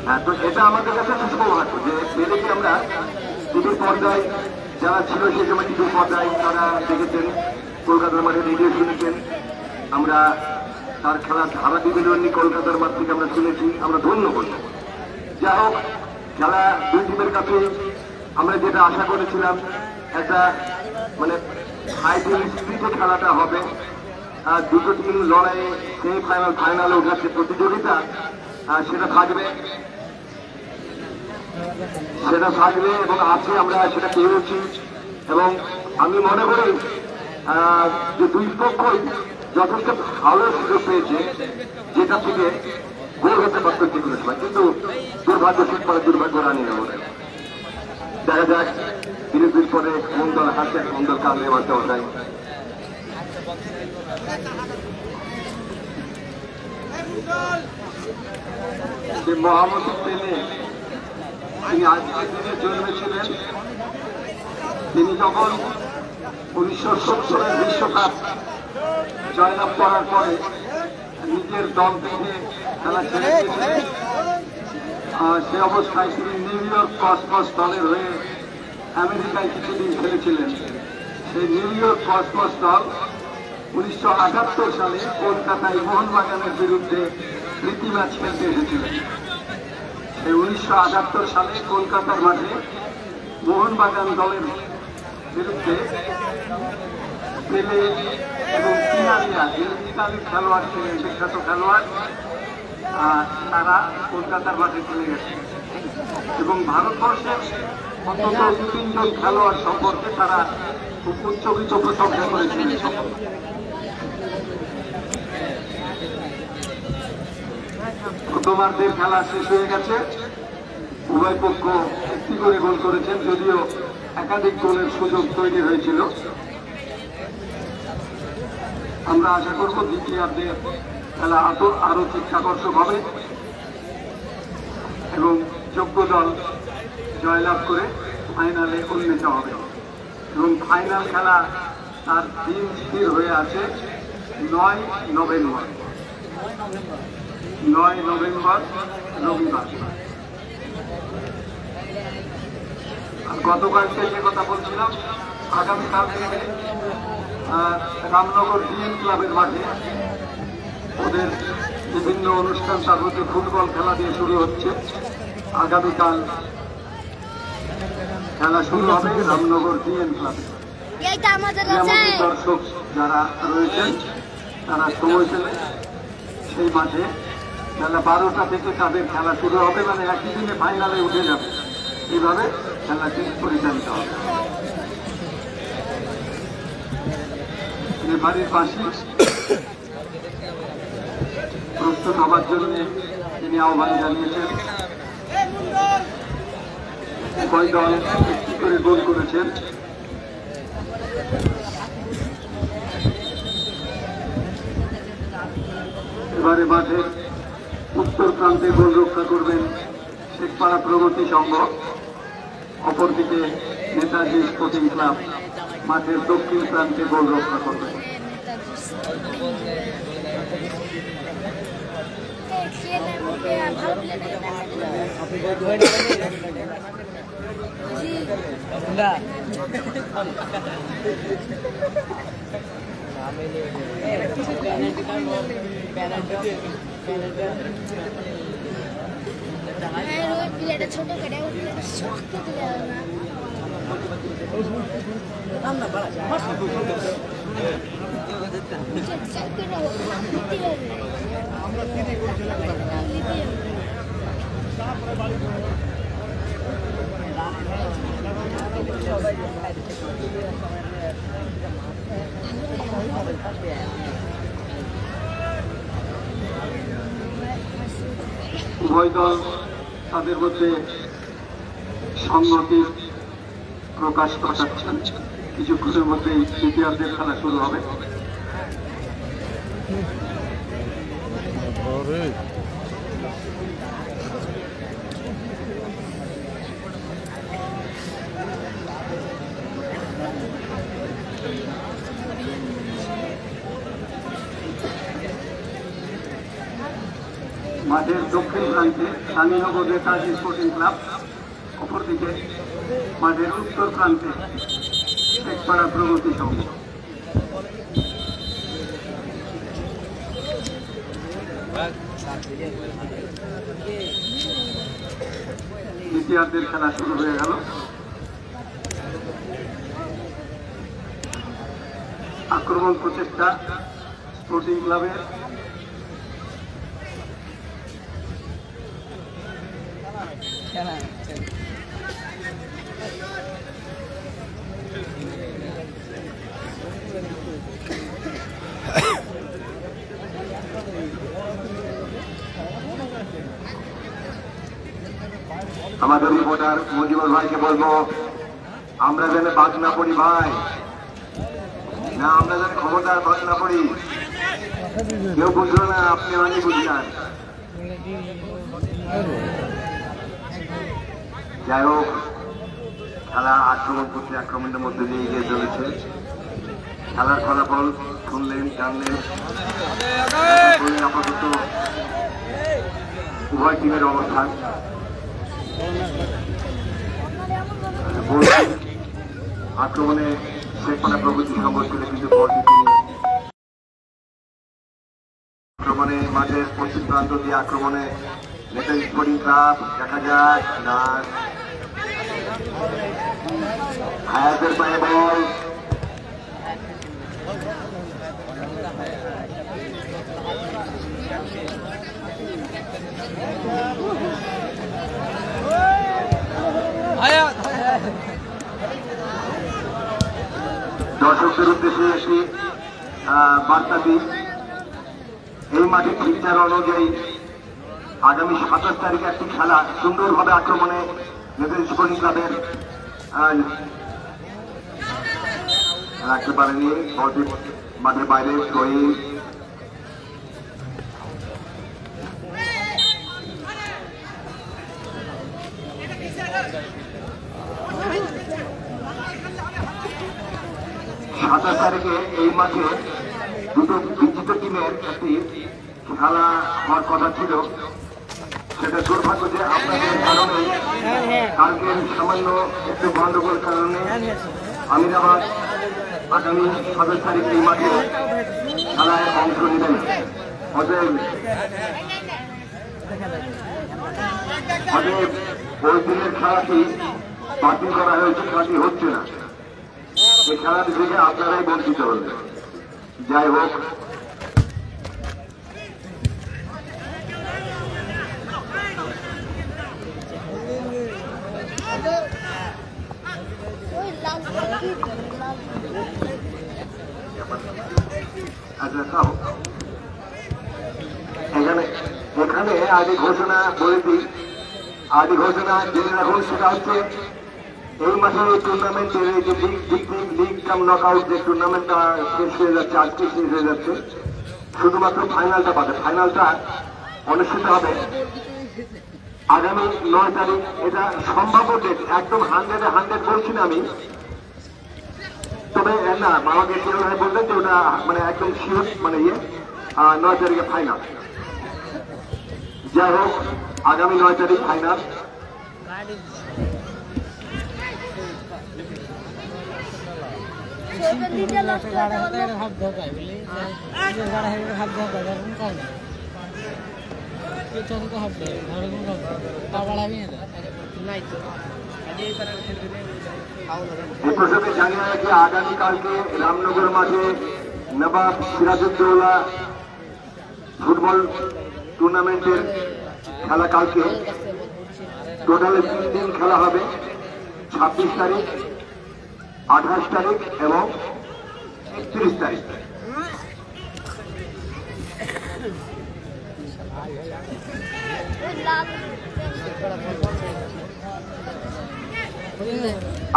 হ্যাঁ, তো এটা আমাদের কাছে সৌভাগ্য যে পেলেকে আমরা টিভির পর্দায় যারা ছিল সেই সময় টিভির পর্দায় তারা দেখেছেন, কলকাতার মাঠে রেডিও শুনেছেন, আমরা তার খেলার ধারা বিবরণী কলকাতার মাঠ থেকে আমরা শুনেছি, আমরা ধন্য করব। যাই হোক, খেলা 2 টিমের কাছে আমরা যেটা আশা করেছিলাম, একটা মানে হাই স্পিডে খেলাটা হবে। আর 2টো টিম লড়াইয়ে সেমিফাইনাল ফাইনালে ওঠার যে প্রতিযোগিতা সেটা থাকবে এবং আছে, আমরা সেটা পেয়েছি। এবং আমি মনে করি যে 2 পক্ষই যথেষ্ট ভালো সুযোগ পেয়েছে, যেটা থেকে গোল হতে পারত যে কোনো সময়, কিন্তু দুর্ভাগ্য ঠিক পরে দুর্ভাগ্য রানিয়ে ওঠে। দেখা যাক বিরতির পরে কোন দল হাসে, কোন দল কাঁদে, মাঝে ওঠায়। যে মহামতি পেলে তিনি আজকের দিনে জন্মেছিলেন। তিনি যখন 1970-এর বিশ্বকাপ জয়লাভ করার পরে নিজের দল থেকে খেলা ছেড়ে দিয়েছিলেন, সে অবস্থায় তিনি নিউ ইয়র্ক কসমস দলের হয়ে আমেরিকায় কিছুদিন খেলেছিলেন। সেই নিউ ইয়র্ক কসমস দল 1978 সালে কলকাতায় মোহনবাগানের বিরুদ্ধে প্রীতি ম্যাচ খেলতে এসেছিলেন। সেই 1978 সালে কলকাতার মাঠে মোহনবাগান দলের বিরুদ্ধে পেলে এবং কিনারিয়া ইতালির খেলোয়াড় ছিলেন, বিখ্যাত খেলোয়াড়, তারা কলকাতার মাঠে চলে গেছে এবং ভারতবর্ষের অন্তত 2-3 জন খেলোয়াড় সম্পর্কে তারা খুব উচ্চকিত প্রশংসা করেছিলেন। প্রথমার্ধের খেলা শেষ হয়ে গেছে, উভয় পক্ষ একটি করে গোল করেছেন, যদিও একাধিক গোলের সুযোগ তৈরি হয়েছিল। আমরা আশা করব দ্বিতীয়ার্ধে খেলা আরো চিত্তাকর্ষক হবে এবং যোগ্য দল জয়লাভ করে ফাইনালে উন্নীত হবে এবং ফাইনাল খেলা তার দিন স্থির হয়ে আছে 9 নভেম্বর রবিবার। আর গতকালকে যে কথা বলছিলাম, আগামীকাল থেকে রামনগর ডিএন ক্লাবের মাঠে ওদের বিভিন্ন অনুষ্ঠান, তার মধ্যে ফুটবল খেলা দিয়ে শুরু হচ্ছে। আগামীকাল খেলা শুরু হবে রামনগর ডিএন ক্লাবে। দর্শক যারা রয়েছেন তারা সময় পেলে সেই মাঠে বেলা 12টা থেকে তাদের খেলা শুরু হবে, মানে একই দিনে ফাইনালে উঠে যাবে। এইভাবে খেলাটি পরিচালিত হবে। রেফারির পাশে প্রস্তুত হবার জন্য তিনি আহ্বান জানিয়েছেন। উভয় দল একটি করে গোল করেছেন। এবারে মাঠে উত্তর প্রান্তে গোল রক্ষা করবেন শেখপাড়া প্রগতি সংঘ, অপরদিকে নেতাজি স্পোর্টিং ক্লাব মাঠের দক্ষিণ প্রান্তে গোল রক্ষা করবেন। ছোট কেটে শক্ত উভয় দল তাদের মধ্যে সংগতি প্রকাশ ঘটাচ্ছেন। কিছুক্ষণের মধ্যেই দ্বিতীয়ার্ধের খেলা শুরু হবে। মাঠের দক্ষিণ প্রান্তে শালীনগর নেতাজি স্পোর্টিং ক্লাব, অপরদিকে মাঠের উত্তর প্রান্তে শেখপাড়া প্রগতি সংঘ। দ্বিতীয়ার্ধের খেলা শুরু হয়ে গেল। আক্রমণ প্রচেষ্টা স্পোর্টিং ক্লাবের। আমাদের রিপোর্টার মজিবুর ভাইকে বলবো আমরা যেন বাদ না পড়ি ভাই। না আমরা যেন ক্ষমতার ভয় না পড়ি, কেউ বুঝলো না, আপনি মানে বুঝলেন। যাই হোক, খেলা আক্রমণ করতে আক্রমণের মধ্যে দিয়ে এগিয়ে চলেছে। খেলার ফলাফল শুনলেন, জানলেন। আপাতত উভয় টিমের অবস্থান আক্রমণে শেখপাড়া প্রভৃতি সম্ভব ছিল, কিন্তু পরটি তিনি আক্রমণে মাঠের পশ্চিম প্রান্ত দিয়ে আক্রমণে নেতাজি স্পোর্টিং ক্লাব দেখা যাক না হায়াতের পায়ে বল। দর্শকদের উদ্দেশ্যে একটি বার্তা দিই, এই মাঠে ফিচার অনুযায়ী আগামী 27 তারিখে একটি খেলা সুন্দরভাবে আক্রমণে নেতাজি স্পোর্টিং ক্লাবের রাখতে পারেনি, মাঠের বাইরে শহীদ সাতাশ তারিখে এই মাঠে দুটো বিজিত টিমের একটি খেলা হওয়ার কথা ছিল। সেটা দুর্ভাগ্য যে আপনাদের কারণে কালকের সামান্য একটু গন্ডগোল কারণে আমিনাবাদ আগামী 27 তারিখ এই মাঠে খেলায় অংশ নেবেন। অতএব ওই দিনের খেলাটি বাতিল করা হয়েছে, খেলাটি হচ্ছে না। এই খেলাটি থেকে আপনারাই বঞ্চিত হলেন। যাই হোক, আচ্ছা খাও। এখানে আদি ঘোষণা বলে দিই, আদি ঘোষণা জেনে রাখুন। সেটা হচ্ছে এই মাসে এই টুর্নামেন্টের এই যে লিগ কাম নকআউট যে টুর্নামেন্টটা শেষ হয়ে যাচ্ছে, আজকে শেষ হয়ে যাচ্ছে, শুধুমাত্র ফাইনালটা বাদে। ফাইনালটা অনুষ্ঠিত হবে আগামী 9 তারিখ। এটা সম্ভাব্য ডেট, একদম 100 বলছি না আমি, তবে না আমাকে কেউ বললেন যে ওটা মানে একদম শিওর মানে 9 তারিখে ফাইনাল। যাই হোক, আগামী 9 তারিখ ফাইনাল। এই প্রসঙ্গে জানিয়ে রাখি, আগামীকালকে রামনগর মাঠে নবাব সিরাজউদ্দৌলা ফুটবল টুর্নামেন্টের খেলা কালকে টোটালে 3 দিন খেলা হবে। 26 তারিখ, 28 তারিখ এবং 31 তারিখ।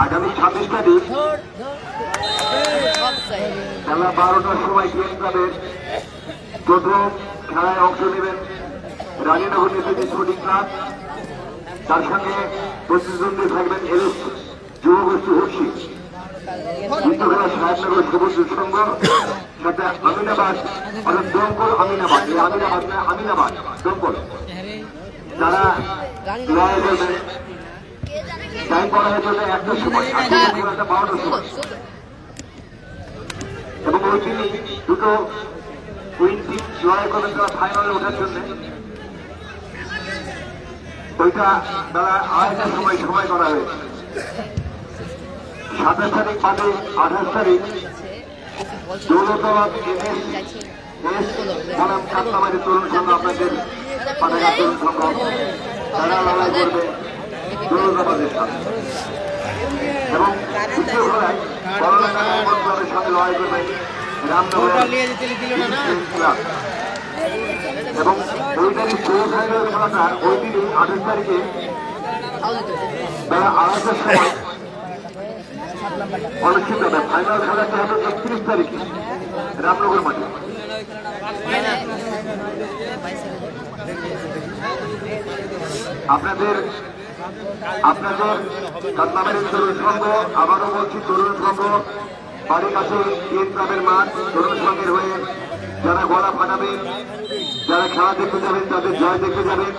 আগামী 26 তারিখ বেলা 12টার সময় গেম ক্লাবের প্রথম খেলায় অংশ নেবেন রানীনগর নেতাজি স্পোর্টিং ক্লাব। তার সঙ্গে প্রতিদ্বন্দ্বী থাকবেন এলএস যুবগোষ্ঠী হুর্শি, দ্বিতীয় খেলা সাহেবনগর সবুজ সংঘ, সাথে আমিনাবাদ অর্থাৎ দমকল আমিনাবাদ, আমিনাবাদ না আমিনাবাদ দমকল, তারা লড়াই করবেন। টাইম করা হয়ে চলবে 1টার সময়, 12টার সময়। এবং ওই দিনই দুটো উইন টিম লড়াই করবেন তারা ফাইনালে ওঠার জন্য। ওইটা তারা 2টার সময় করা হয়েছে। 27 তারিখ বাদে 28 তারিখ দৌলতাবাদ বনাম কাতলামারি তরুণ সংঘ, আপনাদের পাঠাগার তরুণ সংঘ, তারা লড়াই করবে দৌলতাবাদের সাথে। এবং দ্বিতীয় খেলায় বড়লাটের সাথে লড়াই করবে রামনগর ক্লাব। এবং ওই তারিখ ফাইনাল খেলাটা ওই দিনই 28 তারিখে বেলা 2:30টার সময় অনুষ্ঠিত হবে। ফাইনাল খেলাটি হবে 31 তারিখে রামনগর মাঠে। আপনাদের কাতলাবাড়ির তরুণ সংঘ, আবারও বলছি তরুণ সংঘ, বাড়ির কাছে 3 ক্লাবের মাঠ, তরুণ সংঘের হয়ে যারা গলা ফাটাবেন, যারা খেলা দেখতে যাবেন, তাদের জয় দেখতে যাবেন,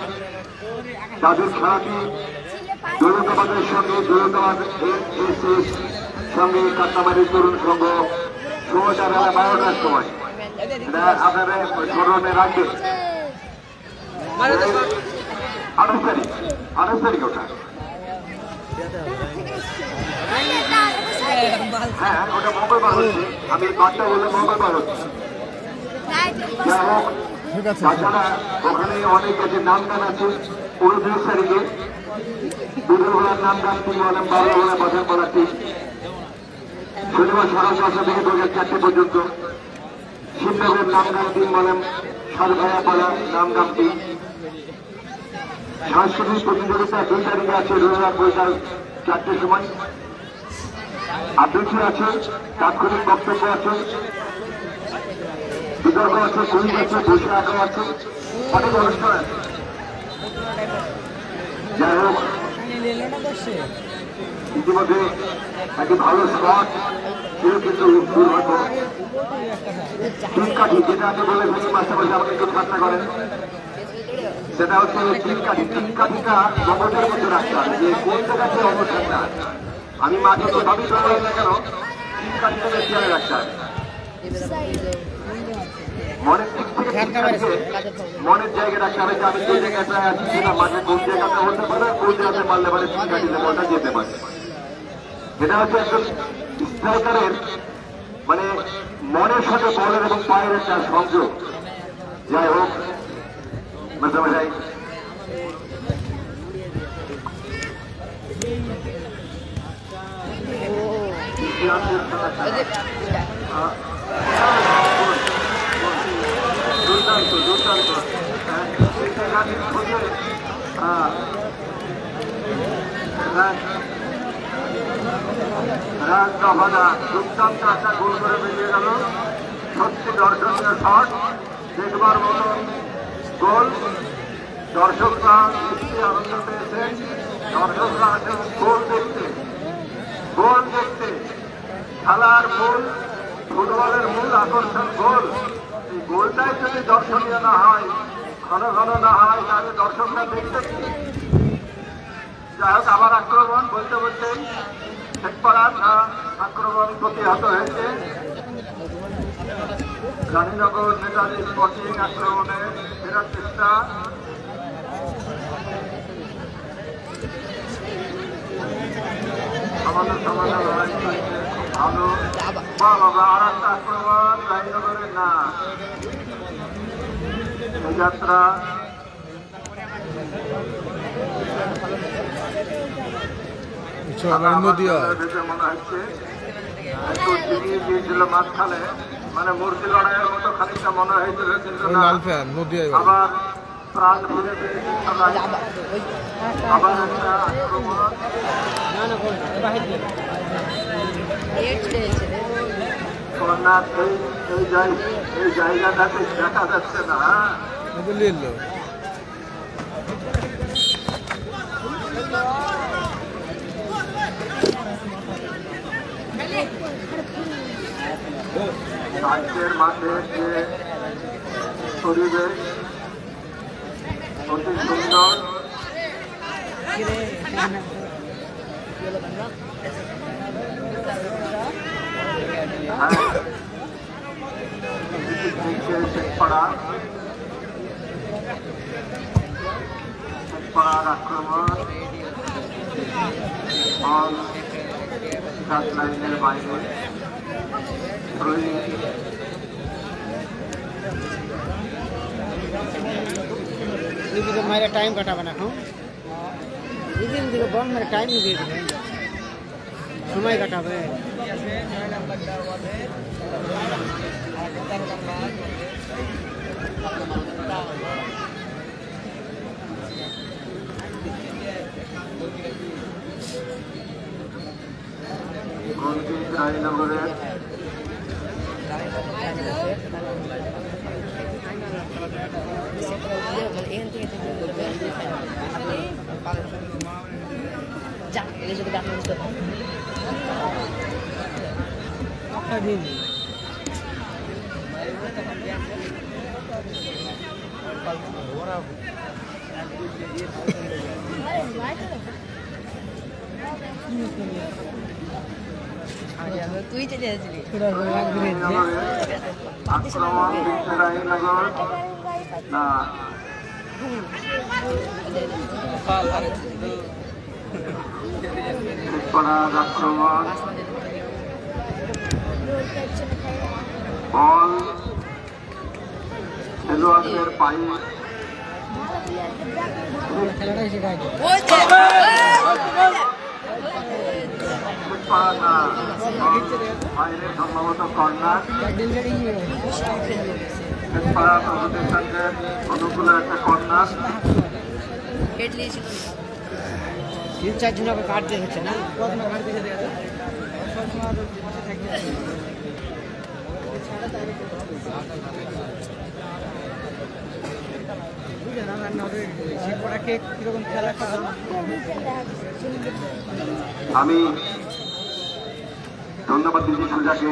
তাদের খেলাটি দৌলতাবাদের সঙ্গে দৌলতাবাদ এসএস সঙ্গে কাতলাবাড়ির তরুণ সংঘ সময়টা বেলা 12টার সময়। এটা আপনারা স্মরণে রাখবেন। 28 তারিখ ওটা। হ্যাঁ, ওটা মঙ্গলবার হচ্ছে। আমি 5টা বললে মঙ্গলবার হচ্ছে। যাই হোক, তাছাড়া ওখানে অনেক আছে নাম গান আছে। 29 তারিখে দুপুরবেলার নাম গান টিম বলেন, 12 বেলা বাজার করা টিম। শনিবার সাড়ে 10টা থেকে 4টা পর্যন্ত শিবনগরের নাম গান টিম বলেন, সারভায়া পাড়া নাম গান টিম। সাংস্কৃতিক প্রতিযোগিতা 2 তারিখে আছে, রবিবার বৈকাল 4টার সময়। আবৃত্তি আছে, তাৎক্ষণিক বক্তব্য আছে, বিতর্ক আছে, কুইজ আছে, বসে আঁকা আছে, অনেক অনুষ্ঠান আছে। যাই হোক, ইতিমধ্যে একটি ভালো স্পট ছিল, কিন্তু দুর্ভাগ্য টিনকাঠি, যেটা আমি বলে থাকি মাঝে মাঝে আমাকে একটু ঠান্ডা করেন, সেটা হচ্ছে টিনকাঠি। টিনকাঠিটা জগতের মধ্যে রাখতে হবে যে কোন জায়গাতে অবস্থানটা। আমি মাঠে তো ভাবি চলে না কেন, টিনকাঠিটাকে খেয়ালে রাখতে হবে। মনের দিক থেকে মনের জায়গায় রাখতে হবে যে আমি যে জায়গাটায় আছি সেটা মাঠে কোন জায়গাটা হতে পারে, কোন জায়গাতে মারলে পারে টিনকাঠিতে বলটা যেতে পারে। এটা হচ্ছে একজন স্ট্রাইকারের মানে মনের সাথে বলের এবং পায়ের একটা সংযোগ। যাই হোক, মেজামেজাই দুর্দান্ত দুর্দান্ত রাজদফাদা দুর্দান্ত একটা গোল করে বেরিয়ে গেল। সত্যি দর্শনীয় শট, দেখবার মতো গোল। দর্শকরা সত্যি আনন্দ পেয়েছেন। দর্শকরা আসেন গোল দেখতে, গোল দেখতে। খেলার মূল, ফুটবলের মূল আকর্ষণ গোল। এই গোলটাই যদি দর্শনীয় না হয়, ঘন ঘন না হয়, তাহলে দর্শকরা দেখতে। যাই হোক, আবার আক্রমণ বলতে বলতেই শেখপাড়ার আক্রমণ প্রতিহত হয়েছে। রানীনগর নেতাজি স্পোর্টিং আক্রমণে ফেরার চেষ্টা। আমাদের সমাধান লড়াই চলছে, ভালো। বাবা, আর একটা আক্রমণ রানীনগরের না এই যাত্রা। মনে হচ্ছে একটু চিনিয়ে দিয়েছিল মাঝখানে, মানে মূর্তি লড়াইয়ের মতো খানিকটা মনে হয়েছিল, কিন্তু আবার প্রাণ ফিরে পেয়েছে সবাই। আবার একটা আক্রমণ, এই জায়গাটাতে দেখা যাচ্ছে না। আজকের মাঠে যে পরিবেশ অতি সুন্দর। শেখপাড়ার আক্রমণ লাইনের বাইরে। मेरा टाइम कटाबे ना बन मेरा टाइम नहीं दे समय कटाबे। রানীনগরের তুই চলে আসবি আক্রমণ দিচ্ছে রানীনগর না আক্রমণ বল খেলোয়াড়দের পায়ে বাইরে সম্ভবত কর্নার অনুকূল একটা কর্নার 3-4 জন কাটতে হচ্ছে না আমি ধন্যবাদ দিচ্ছি সুজাকে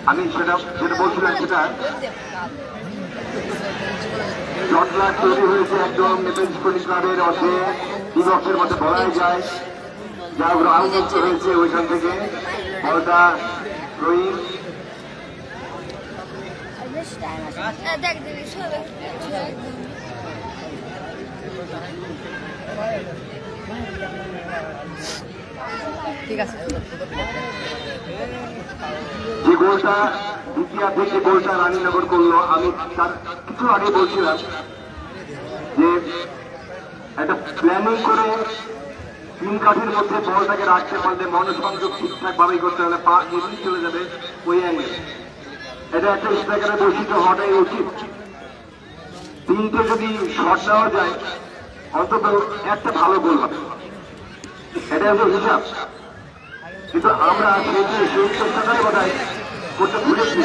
আমি যেটা বলছিলাম সেটা জটলা তৈরি হয়েছে একদম নেপেন্স ক্লাবের অর্থে দিবসের মধ্যে বলাই যায় যা ওগুলো আউটমুক্ত হয়েছে ওইখান থেকে বলটা রহিম দেখ দিবি ঠিক আছে যে গোলটা দ্বিতীয়ার্ধে যে গোলটা রানীনগর করলো আমি তার কিছু আগে বলছিলাম যে একটা প্ল্যানিং করে 3 কাঠির মধ্যে বলটাকে রাখতে পারলে মনসংযোগ ঠিকঠাক ভাবেই করতে হলে পা এমনি চলে যাবে ওই অ্যাঙ্গেল এটা একটা স্ট্রাইকারের বৈশিষ্ট্য হওয়াটাই উচিত 3টে যদি শট দেওয়া যায় অন্তত একটা ভালো গোল হবে এটা হচ্ছে হিসাব কিন্তু আমরা সেই চেষ্টাটাই বোধহয় করতে ভুলেছি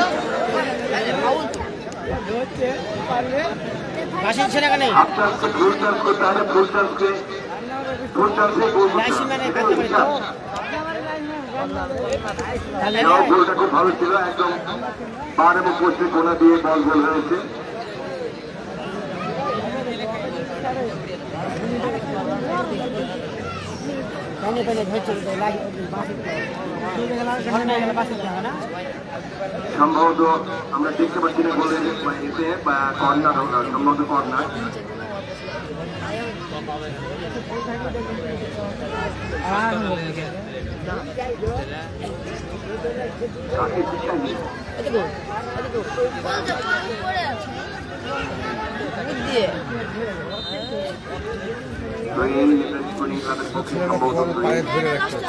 হাফ চান্সকে ফুল চান্স করতে হবে ফুল চান্সে গোলটা খুব ভালো ছিল একদম বার এবং পোস্টে কোনা দিয়ে বল গোল হয়েছে সম্ভবত আমরা দেখতে পাচ্ছি না বলে এসে বা কর্নার সম্ভবত কর্নার পায়ে ধরে রাখতে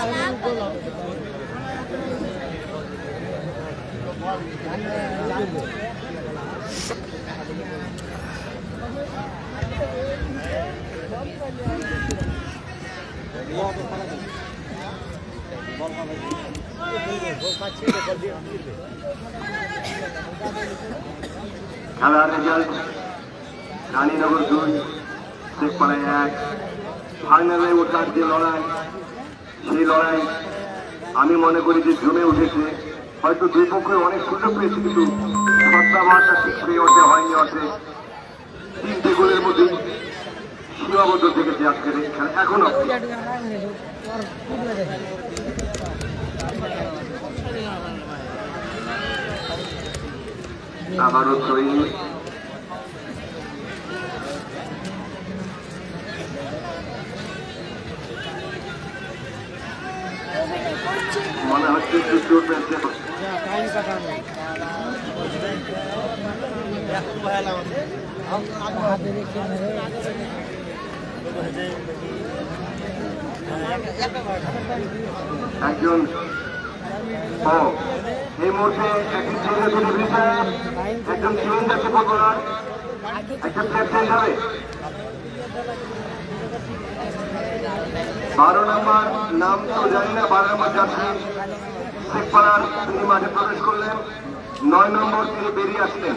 খেলার রেজাল্ট রানীনগর 2 শেখপাড়ায় 1 ফাইনালে ওঠার যে লড়াই সেই লড়াই আমি মনে করি যে জমে উঠেছে হয়তো দুই পক্ষে অনেক সুযোগ পেয়েছে কিন্তু সত্তাবারটা ঠিক হয়ে ওঠে হয়নি ওঠে 3টে গোলের মধ্যে সীমাবদ্ধ থেকেছে আজকের এই খেলা এখনো আবারও তৈরি মনে হচ্ছে চুচুর পেয়েছে একজন এই মুহূর্তে একজন ছিলেন যাচ্ছে ফুটবলার একটা প্লেয়ার চেঞ্জ হবে। 12 নম্বর নাম তো জানি না, 12 নম্বর যাত্রী শেখপাড়ার তিনি মাঠে প্রবেশ করলেন, 9 নম্বর তিনি বেরিয়ে আসলেন।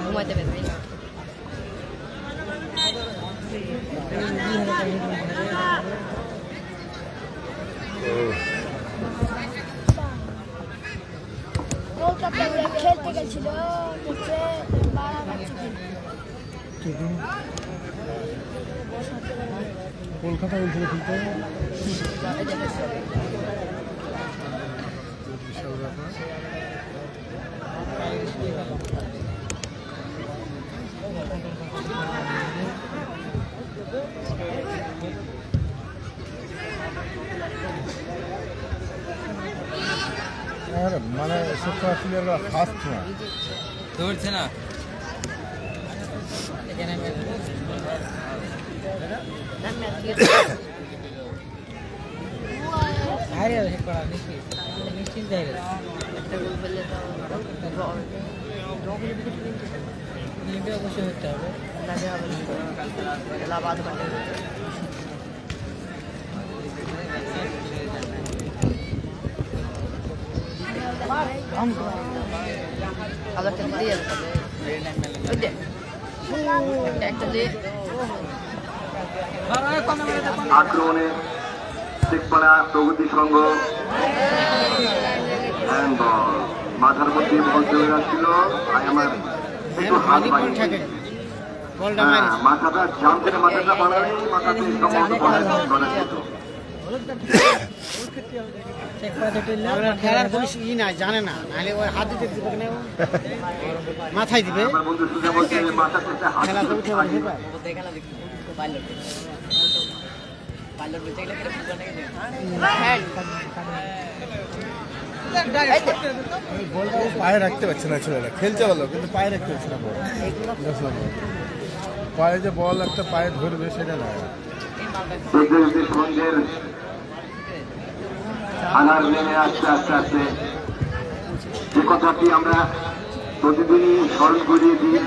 ঘুমাইতে পারবে কলকাতায় খেলতে গেছিল কলকাতা বলছিল খেলতে মানে সব প্লেয়াররা ফাস্ট না ধরছে না নিশ্চিন্ত হয়ে গেছে অবশ্যই হতে হবে আক্রমণে শেখপাড়া প্রগতি সংঘ মাথার মধ্যে বল চলে যাচ্ছিল, আমার একটু হাত বাড়িয়ে মাথাটা জাম থেকে মাথাটা বাড়ালেই মাথাতে সম্ভবত বলা যেত। খেলার কোনো ই নাই, জানে না, নাহলে ওই হাত দিতে দিবে না, মাথায় দিবে। আমার বন্ধু সুজা বলছে মাথাতে একটা হাত খেলা তো উঠে দিবে। পায়ে রাখতে পারছে না ছেলেরা, খেলতে ভালো কিন্তু পায়ে রাখতে পারছে না বল। পায়ে যে বল একটা পায়ে ধরবে সেটা না। সন্ধ্যের আধার নেমে আসতে আস্তে আস্তে যে কথাটি আমরা প্রতিদিনই স্মরণ করিয়ে দিই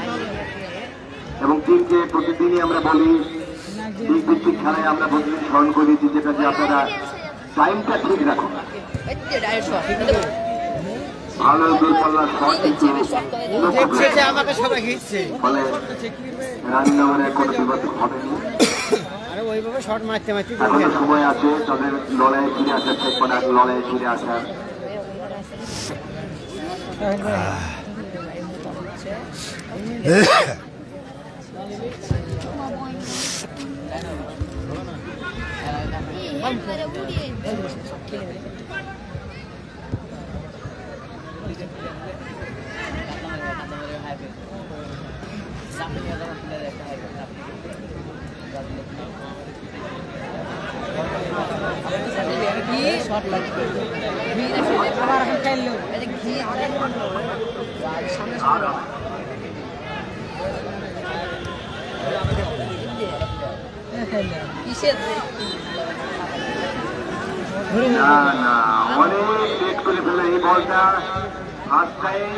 এবং টিমকে প্রতিদিনই আমরা বলি, দিক ভিত্তিক খেলায় আমরা প্রতিদিন স্মরণ করিয়ে দিই, যেটা যে আপনারা টাইমটা ঠিক রাখুন। ভালো দূরপাল্লার শট কিন্তু আমাকে সবাই হিটছে, ফলে রান্নাঘরে কোনো বিপদ হবেনি। আরে ওইভাবে শট মারতে মারতে এখনো সময় আছে তাদের লড়াইয়ে ফিরে আসার, শেখপাড়ার লড়াইয়ে ফিরে আসার। শট লাগবে আবার এখন খেললো না না, অনেক লেট করে ফেলে এই বলটা। ফার্স্ট টাইম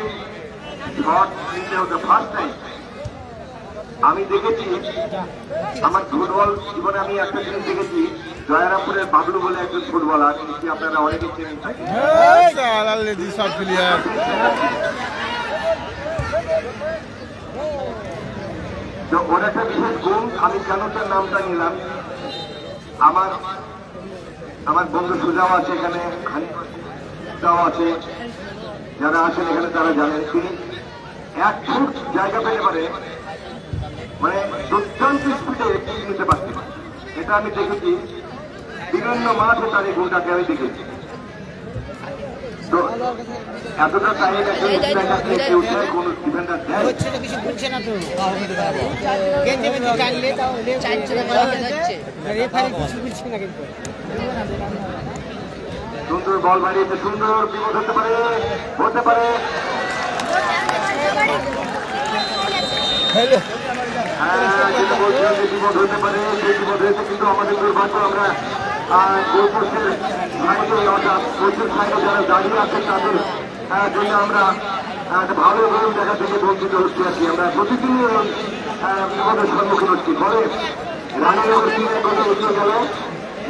শট নিতে হতো, ফার্স্ট টাইম আমি দেখেছি আমার ফুটবল জীবনে। আমি একটা জিনিস দেখেছি, জয়রামপুরের বাবলু বলে একজন ফুটবলার, নিশ্চয়ই আপনারা অনেকে চেনেন থাকেন। সব প্লেয়ার তো ওর একটা বিশেষ গুণ, আমি কেন তার নামটা নিলাম, আমার বন্ধু সুজাও আছে এখানে, খানিকাও আছে, যারা আছেন এখানে তারা জানেন, তিনি 1 ফুট জায়গা পেলে পারে মানে দুর্দান্ত স্পিডে নিতে পারতেন। এটা আমি দেখেছি বিভিন্ন মাঠে, তার এই গুণটাকে আমি দেখেছি। তো এতটা টাইম একজন কোন ডিফেন্ডার দেয় কিছু বলছে না তো, গেঞ্জি মেঞ্জি টানলে তাও রেফারি কিছু বলছে না। কিন্তু সুন্দর বল বাড়িয়েছে, সুন্দর বিপদ হতে পারে, হতে পারে। যেটা বলছিলাম যে বিপদ হতে পারে, সেই বিপদ হয়েছে কিন্তু আমাদের দুর্ভাগ্য আমরা গোলপোস্টের সাইডে অর্থাৎ পোস্টের সাইডে যারা দাঁড়িয়ে আছে তাদের জন্য আমরা ভালো গোল দেখা থেকে বঞ্চিত হচ্ছি আর কি। আমরা প্রতিদিনই বিপদের সম্মুখীন হচ্ছি। ফলে রানের ওপর 3 গোলে উঠে গেল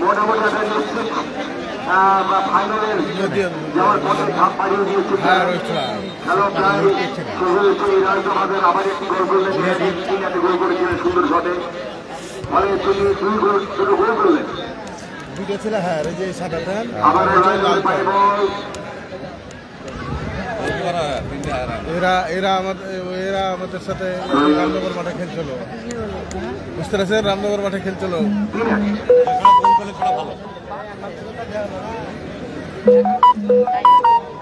মোটামুটি একটা নিশ্চিত ফাইনালের যাওয়ার পথে ধাপ পাড়িয়ে দিয়েছে। খেলা প্রায় শেষ হয়েছে। রাজভাবের আবার একটি গোল করলেন, একটা গোল করেছিলেন সুন্দর শটে। ফলে তিনি 2 গোল করলেন। আবার পায় বল। এরা আমাদের সাথে রামনগর মাঠে খেলছিল, বুঝতে পারছেন? রামনগর মাঠে খেলছিল।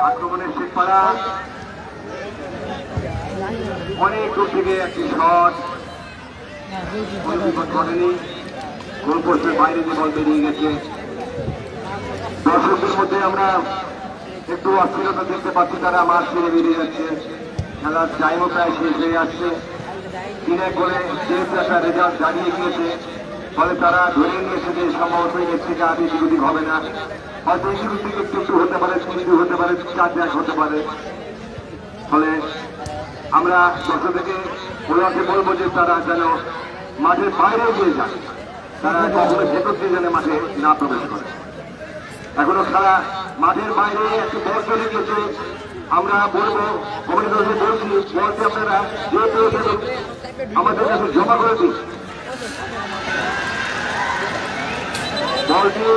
আক্রমণের শেখপাড়া অনেক দূর থেকে একটি শট, ঘটেনি। গোলপোস্টের বাইরে যে বল বেরিয়ে গেছে। দর্শকদের মধ্যে আমরা একটু অস্থিরতা দেখতে পাচ্ছি, তারা মাঠ ছেড়ে বেরিয়ে যাচ্ছে। খেলার টাইমও প্রায় শেষ হয়ে আসছে। 3-1 গোলে যেহেতু একটা রেজাল্ট দাঁড়িয়ে গিয়েছে, ফলে তারা ধরে নিয়েছে যে সম্ভবত এর থেকে আর এদিক হবে না। হয়তো এদিক থেকে একটু হতে পারে, 3-2 হতে পারে, 4-1 হতে পারে। ফলে আমরা দর্শকদেরকে বলবো যে তারা যেন মাঠের বাইরে গিয়ে যায়, তারা কখনো ভেতর দিয়ে যেন মাঠে না প্রবেশ করে। এখনো খেলা মাঠের বাইরে একটি বল চলে গিয়েছে। আমরা বলবো কমিটিকে বলছি, বলছি আপনারা যেহেতু আমাদের কাছে জমা করে দিন, বলটি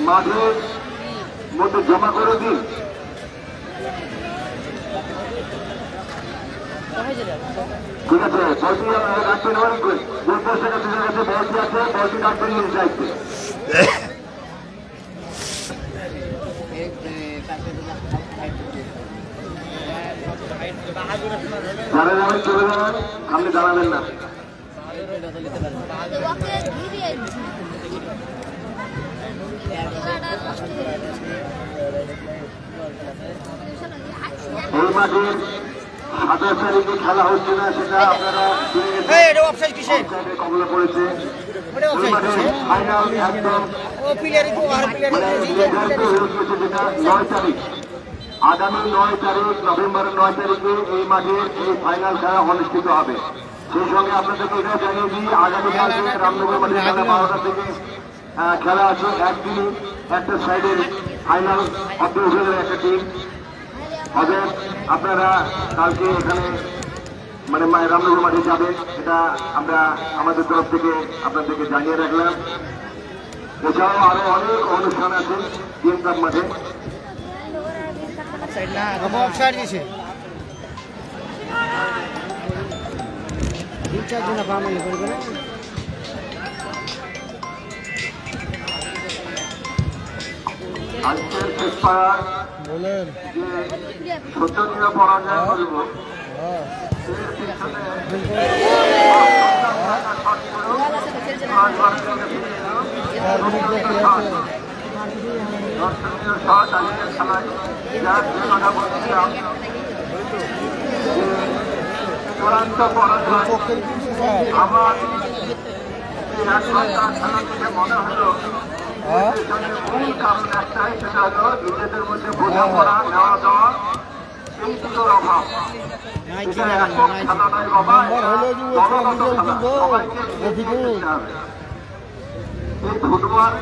মাঠের মধ্যে জমা করে দিন। ঠিক আছে, বলটি রাখবেন। অনেক গোলপোস্টের কাছে বলটি আছে, বলটি রাখবেন নিয়ে যাইতে। যারা যাবেন চলে যাবেন, আপনি দাঁড়াবেন না। এই মাঠের 27 তারিখে খেলা হচ্ছে না, সেটা আপনারা কবলে পড়েছে। ফাইনাল একদম যেটা 9 তারিখ, আগামী 9 তারিখ নভেম্বরের 9 তারিখে এই মাঠে এই ফাইনাল খেলা অনুষ্ঠিত হবে। সেই সঙ্গে আপনাদেরকে এটা জানিয়ে দিই, আগামীকাল রামনগর মাঠে খেলা 12টা থেকে খেলা আছে। একদিনই একটা সাইডের ফাইনাল অব্যাহত একটা টিম হবে। আপনারা কালকে এখানে রামনগর মাঠে যাবেন, এটা আমরা আমাদের তরফ থেকে আপনাদেরকে জানিয়ে রাখলাম। এছাড়াও আরো অনেক অনুষ্ঠান আছে গেম ক্লাব মাঠে। আজকের শেষ পাড়ার যে শোচনীয় পরাজয় করব, দর্শনীয় শট আজকের খেলায় যার যে কথা বলছিলাম, চূড়ান্ত পরাজয়। আমার এক ঘন্টা খেলা থেকে মনে হলো মূল কারণ একটাই, সেটা হলো নিজেদের মধ্যে বোঝাপড়া, নেওয়া দেওয়া, এই দুটোর অভাব। এটা একক খেলা নয় বাবা, দলগত খেলা, সবাইকে এই ফুটবল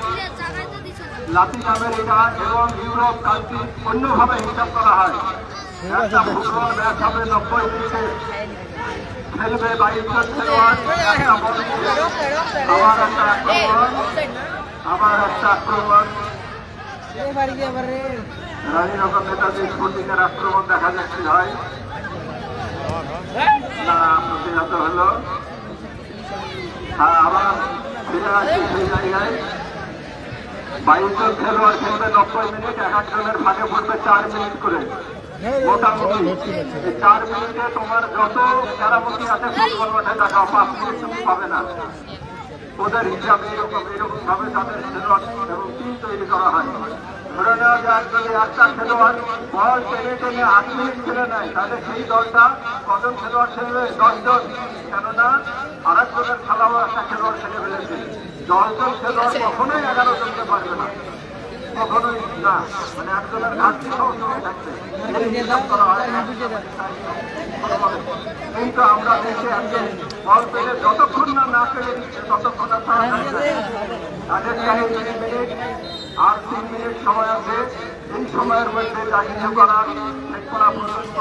লাতিন আমেরিকা এবং ইউরোপ কান্ট্রি অন্যভাবে হিসাব করা হয়। একটা ফুটবল ম্যাচ হবে 90 মিনিটে, খেলবে 22 জন খেলোয়াড়, একটা বল আবার একটা আক্রমণ, আবার একটা আক্রমণ। রানীনগর নেতাজি স্পোর্টিংয়ের আক্রমণ দেখা যাচ্ছে হয় না, প্রতিহত হলো। আবার ফিরে আসছে সেই জায়গায়। 22 জন খেলোয়াড় খেলবে 90 মিনিট, এক একজনের ভাগে পড়বে 4 মিনিট করে। মোটামুটি 4 মিনিটে তোমার যত মেরামতি আছে ফুটবল মাঠে দেখাও, 5 মিনিট তুমি পাবে না। ওদের হিসাবে এরকম ভাবে তাদের খেলোয়াড় এবং টিম তৈরি করা হয়। ধরে নেওয়া যায় যদি একটা খেলোয়াড় বল টেনে টেনে 8 মিনিট খেলে নেয় তাহলে সেই দলটা কজন খেলোয়াড় খেলবে? 10 জন। কেননা আরেকজনের খেলাও একটা খেলোয়াড় খেলে ফেলেছে। 10 জন খেলোয়াড় কখনোই 11 জনকে পারবে না, কখনোই না, মানে একজনের ঘাটতি সবসময় থাকবে। কিন্তু আমরা দেখে একজন বল পেলে যতক্ষণ না পেলে দিচ্ছে ততক্ষণ তাদের 3 মিনিট আর 3 মিনিট সময় আছে। এই সময়ের মধ্যে যা কিছু করার শেষ করা পর্যন্ত